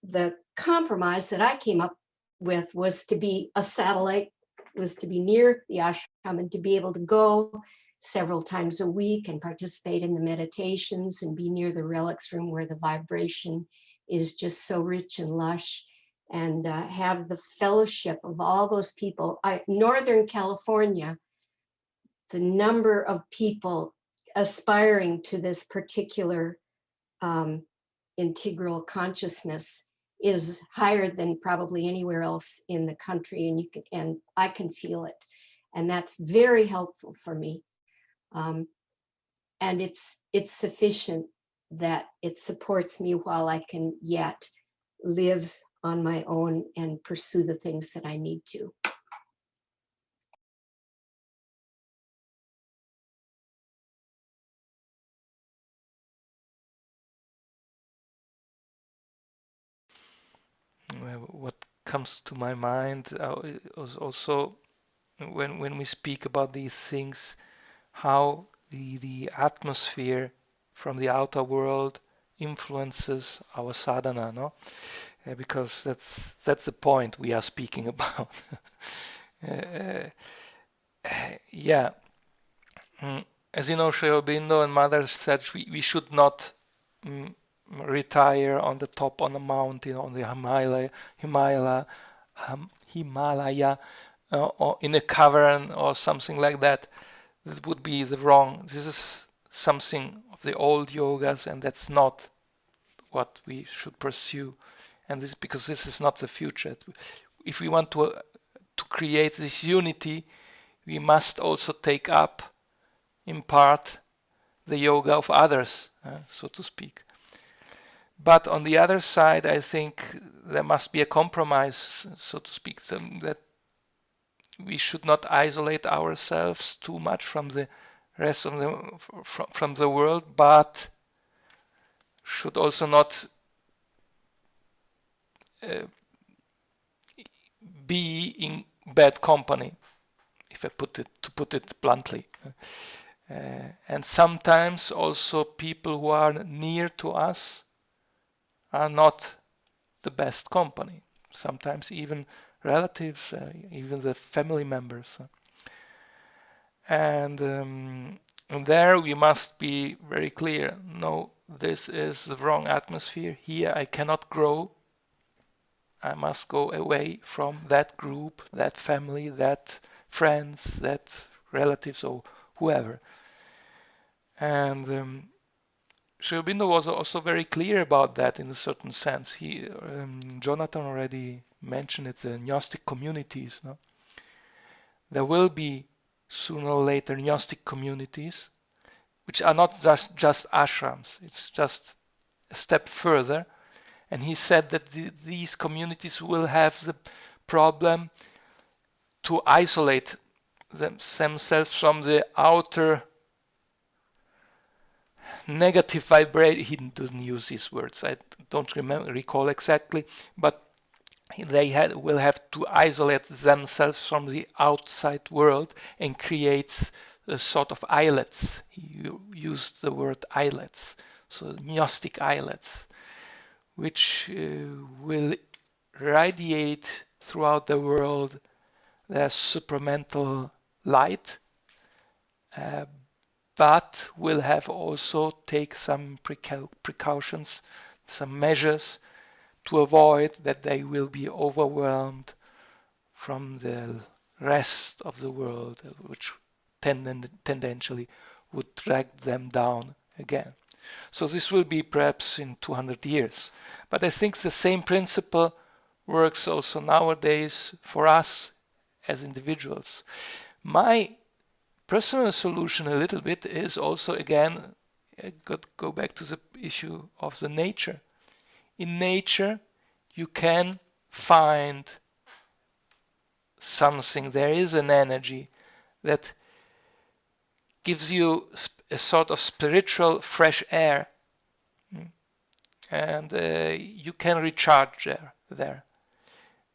F: the compromise that I came up with was to be a satellite, was to be near the ashram and to be able to go several times a week and participate in the meditations and be near the relics room where the vibration is just so rich and lush, and have the fellowship of all those people. Northern California, the number of people aspiring to this particular integral consciousness is higher than probably anywhere else in the country, and I can feel it, and that's very helpful for me. And it's sufficient that it supports me while I can yet live on my own and pursue the things that I need to.
D: What comes to my mind is also when we speak about these things, how the atmosphere from the outer world influences our sadhana, no? Because that's the point we are speaking about. Yeah. As you know, Sri Aurobindo and Mother said we should not retire on the top on the mountain, on the Himalaya, or in a cavern or something like that. That would be the wrong. This is something of the old yogas, and that's not what we should pursue. And this because this is not the future. If we want to create this unity, we must also take up, in part, the yoga of others, so to speak. But on the other side, I think there must be a compromise, so to speak, that we should not isolate ourselves too much from the rest of from the world, but should also not be in bad company, if I put it bluntly. And sometimes also people who are near to us are not the best company. Sometimes even relatives, even the family members. And there we must be very clear. No, this is the wrong atmosphere. Here I cannot grow. I must go away from that group, that family, that friends, that relatives, or whoever. And Sri Aurobindo was also very clear about that in a certain sense. Jonathan already mentioned it, the Gnostic communities. No? There will be sooner or later Gnostic communities, which are not just ashrams. It's just a step further. And he said that these communities will have the problem to isolate themselves from the outer negative vibration. He doesn't use these words. I don't recall exactly, but they will have to isolate themselves from the outside world and create a sort of islets. He used the word islets, so gnostic islets, which will radiate throughout the world their supramental light, but will have also take some precautions, some measures to avoid that they will be overwhelmed from the rest of the world, which tendentially would drag them down again. So this will be perhaps in 200 years. But I think the same principle works also nowadays for us as individuals. My personal solution a little bit is also, again, go back to the issue of the nature. In nature, you can find something. There is an energy that gives you a sort of spiritual fresh air, and you can recharge there.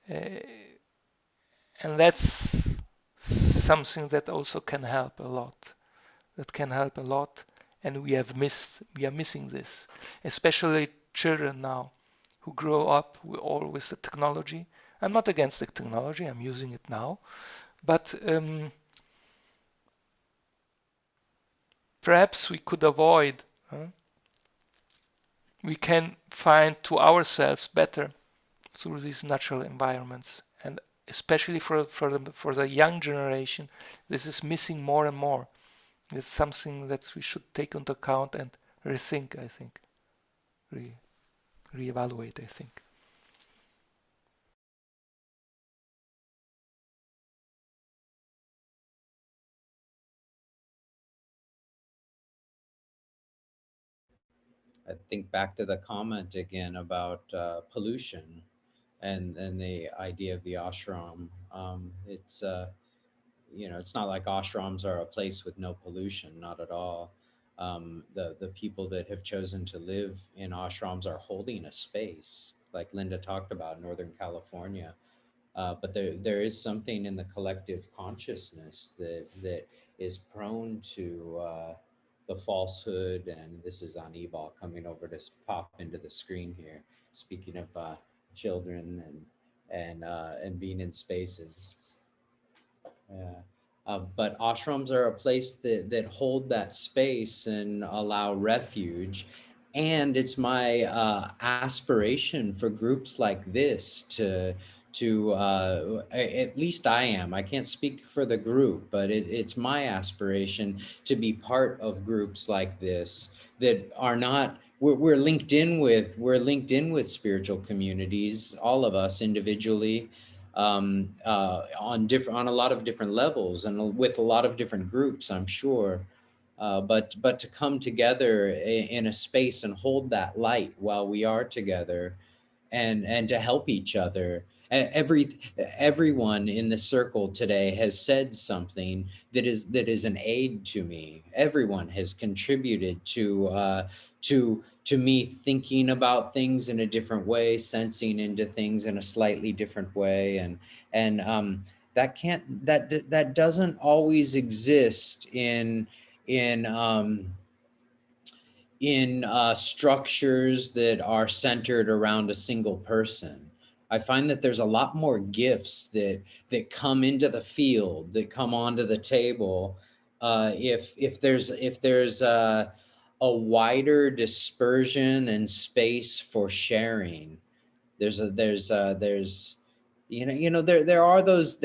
D: And that's something that also can help a lot. That can help a lot, and we are missing this, especially children now who grow up with the technology. I'm not against the technology, I'm using it now, but perhaps we could avoid. We can find to ourselves better through these natural environments, and especially for the young generation, this is missing more and more. It's something that we should take into account and rethink, I think, reevaluate, I think.
A: I think back to the comment again about pollution and the idea of the ashram. It's it's not like ashrams are a place with no pollution, not at all. The people that have chosen to live in ashrams are holding a space, like Lynda talked about, Northern California. But there is something in the collective consciousness that is prone to the falsehood, and this is on Ebal coming over to pop into the screen here. Speaking of children and being in spaces. Yeah. But ashrams are a place that hold that space and allow refuge. And it's my aspiration for groups like this to at least I am. I can't speak for the group, but it's my aspiration to be part of groups like this that are not. We're linked in with spiritual communities, all of us individually, on a lot of different levels and with a lot of different groups, I'm sure. But to come together in a space and hold that light while we are together, and to help each other. Everyone in the circle today has said something that is an aid to me. Everyone has contributed to me thinking about things in a different way, sensing into things in a slightly different way, and that doesn't always exist in structures that are centered around a single person. I find that there's a lot more gifts that come into the field, that come onto the table, if there's a wider dispersion and space for sharing. There's there are those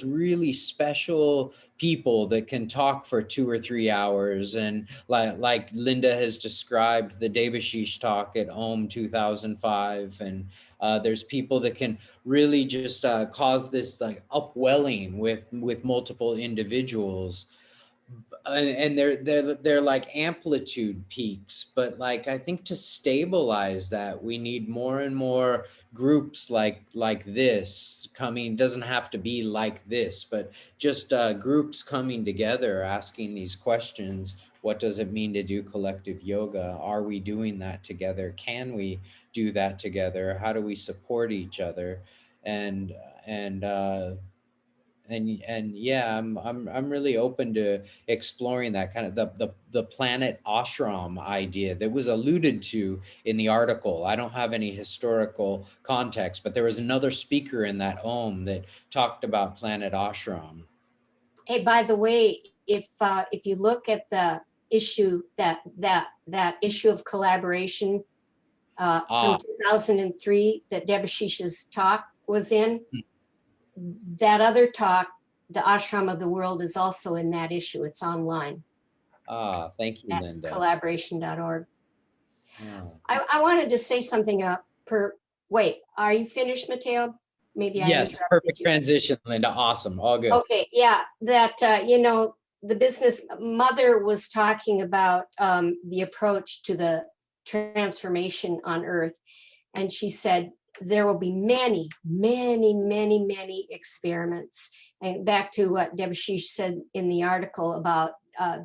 A: really special people that can talk for 2 or 3 hours, and like Lynda has described the Devashish talk at Om 2005, and there's people that can really just cause this like upwelling with multiple individuals. and they're like amplitude peaks, but like I think to stabilize that we need more and more groups like this coming. Doesn't have to be like this, but just groups coming together asking these questions. What does it mean to do collective yoga? Are we doing that together? Can we do that together? How do we support each other? And and yeah, I'm really open to exploring that kind of the planet ashram idea that was alluded to in the article. I don't have any historical context, but there was another speaker in that that talked about planet ashram.
F: Hey, by the way, if you look at the issue that issue of collaboration from 2003 that Debashish's talk was in, that other talk, the Ashram of the World, is also in that issue. It's online.
A: Thank you,
F: At
A: Lynda.
F: collaboration.org. I wanted to say something wait, are you finished, Mateo? Maybe I
A: Yes, perfect transition, Lynda. Awesome, all good.
F: Okay, yeah, that, the business mother was talking about the approach to the transformation on Earth. And she said, there will be many, many, many, many experiments. And back to what Debashish said in the article about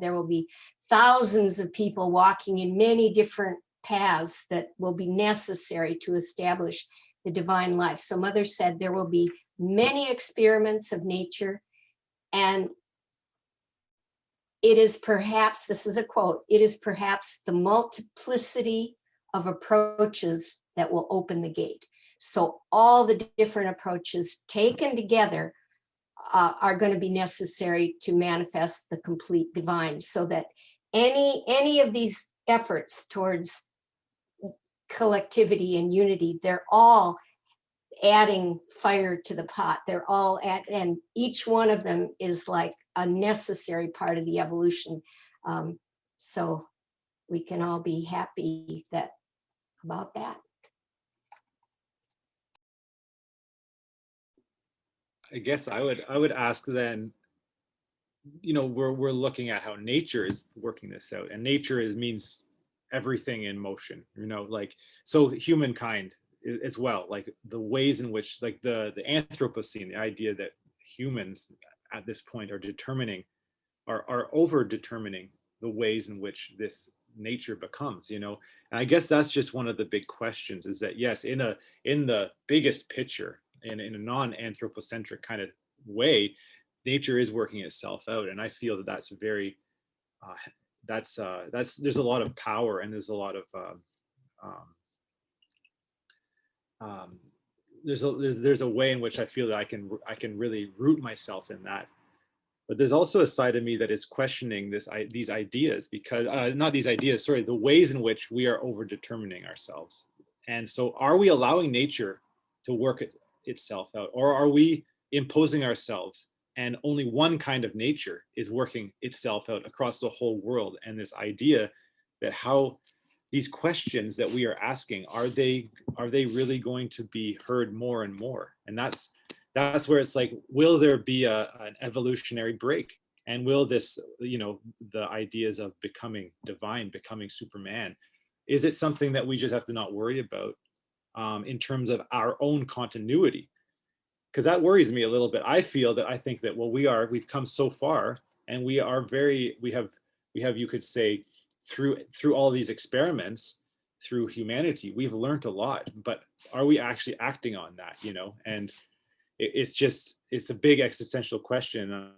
F: there will be thousands of people walking in many different paths that will be necessary to establish the divine life. So Mother said there will be many experiments of nature, and it is perhaps, this is a quote, it is perhaps the multiplicity of approaches that will open the gate. So all the different approaches taken together are going to be necessary to manifest the complete divine, so that any of these efforts towards collectivity and unity, they're all adding fire to the pot. They're all and each one of them is like a necessary part of the evolution. So we can all be happy about that.
B: I guess I would ask then, we're looking at how nature is working this out, and nature means everything in motion, so humankind as well, like the ways in which, like the Anthropocene, the idea that humans at this point are over determining the ways in which this nature becomes, and I guess that's just one of the big questions, is that yes, in the biggest picture, in a non-anthropocentric kind of way, nature is working itself out, and I feel that that's very that's there's a lot of power, and there's a lot of there's a way in which I feel that I can really root myself in that. But there's also a side of me that is questioning these ideas, because not these ideas, sorry, the ways in which we are over determining ourselves. And so are we allowing nature to work itself out, or are we imposing ourselves and only one kind of nature is working itself out across the whole world? And this idea that how these questions that we are asking, are they really going to be heard more and more? And that's where it's like, will there be an evolutionary break? And will this, the ideas of becoming divine, becoming Superman, is it something that we just have to not worry about in terms of our own continuity? Because that worries me a little bit. I think that, well, we've come so far, and we have, you could say, through all these experiments, through humanity, we've learned a lot, but are we actually acting on that, And it's a big existential question.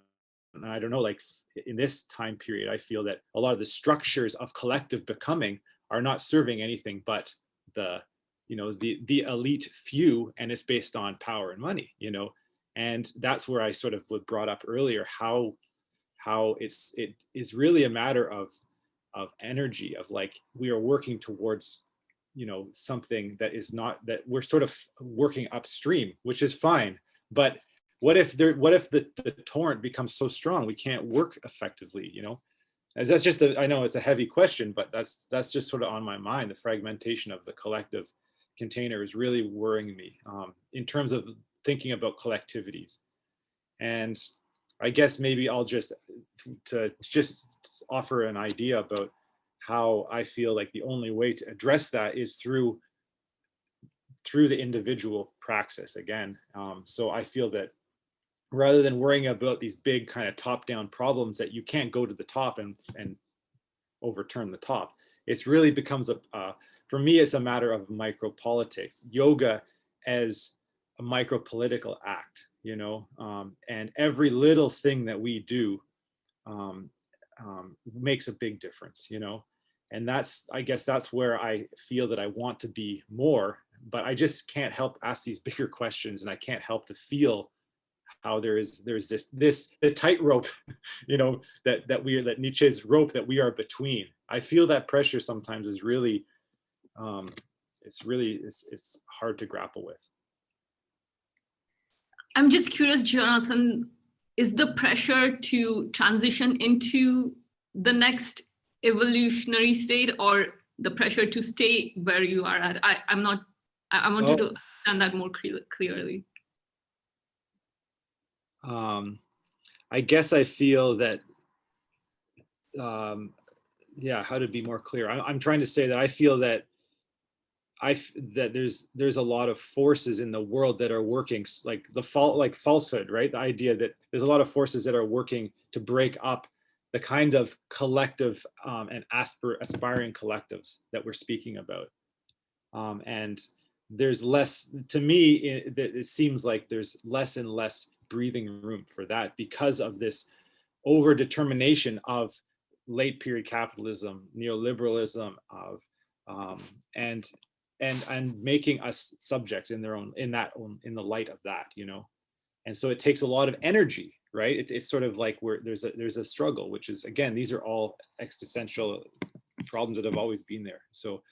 B: And I don't know, like in this time period, I feel that a lot of the structures of collective becoming are not serving anything but the elite few, and it's based on power and money, and that's where I sort of brought up earlier how it is really a matter of energy, of like, we are working towards something that is not, that we're sort of working upstream, which is fine, but what if the torrent becomes so strong we can't work effectively? And that's just I know it's a heavy question, but that's just sort of on my mind. The fragmentation of the collective container is really worrying me in terms of thinking about collectivities. And I guess maybe I'll just to just offer an idea about how I feel like the only way to address that is through the individual praxis again. So I feel that rather than worrying about these big kind of top-down problems that you can't go to the top and overturn the top, it's really becomes for me, it's a matter of micropolitics. Yoga as a micropolitical act, you know, and every little thing that we do makes a big difference, you know. And I guess that's where I feel that I want to be more, but I just can't help ask these bigger questions, and I can't help to feel how there's the tightrope, you know, that Nietzsche's rope that we are between. I feel that pressure sometimes is really, it's hard to grapple with.
E: I'm just curious, Jonathan, is the pressure to transition into the next evolutionary state, or the pressure to stay where you are at? I want you to understand that more clearly.
B: I guess I feel that, yeah, how to be more clear. I'm trying to say that I feel that there's a lot of forces in the world that are working, like falsehood, right? The idea that there's a lot of forces that are working to break up the kind of collective and aspiring collectives that we're speaking about. And there's less, to me, it seems like there's less and less breathing room for that because of this over determination of late period capitalism, neoliberalism, and making us subjects in the light of that, you know. And so it takes a lot of energy, right? It's sort of like there's a struggle, which is, again, these are all existential problems that have always been there. So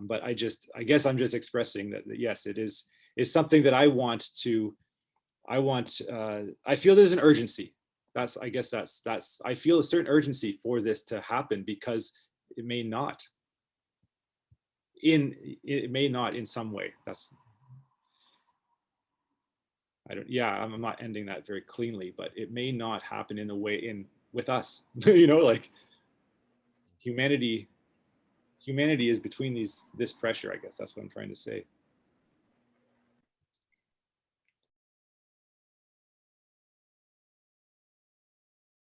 B: but I guess I'm just expressing that yes, it's something that I feel there's an urgency. I feel a certain urgency for this to happen, because it may not in some way. I'm not ending that very cleanly, but it may not happen in the way with us, you know, like humanity is between this pressure. I guess that's what I'm trying to say.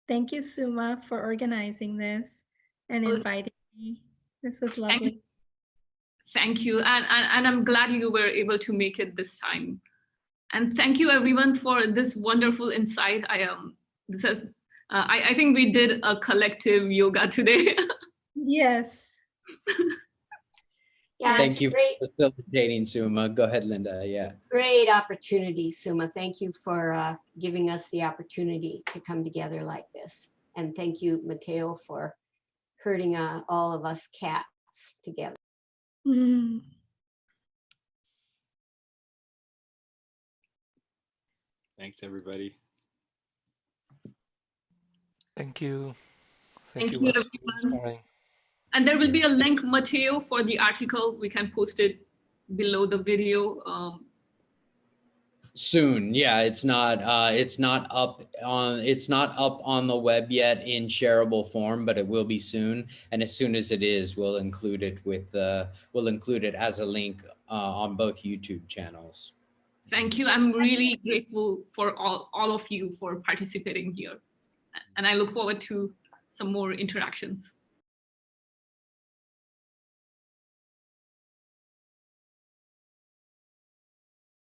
C: Thank you, Suma, for organizing this and inviting me. This was lovely.
E: Thank you. And I'm glad you were able to make it this time. And thank you everyone for this wonderful insight. I think we did a collective yoga today.
C: Yes.
F: Yeah,
A: Thank you
F: great.
A: for facilitating, Suma. Go ahead, Lynda. Yeah.
F: Great opportunity, Suma. Thank you for giving us the opportunity to come together like this. And thank you, Mateo, for herding all of us cats together.
C: Mm.
B: Thanks, everybody.
D: Thank you.
E: Thank you,
D: was
E: everyone.
D: inspiring.
E: And there will be a link, Mateo, for the article. We can post it below the video.
A: Soon. Yeah, it's not up on the web yet in shareable form, but it will be soon. And as soon as it is, we'll include it as a link on both YouTube channels.
E: Thank you. I'm really grateful for all of you for participating here. And I look forward to some more interactions.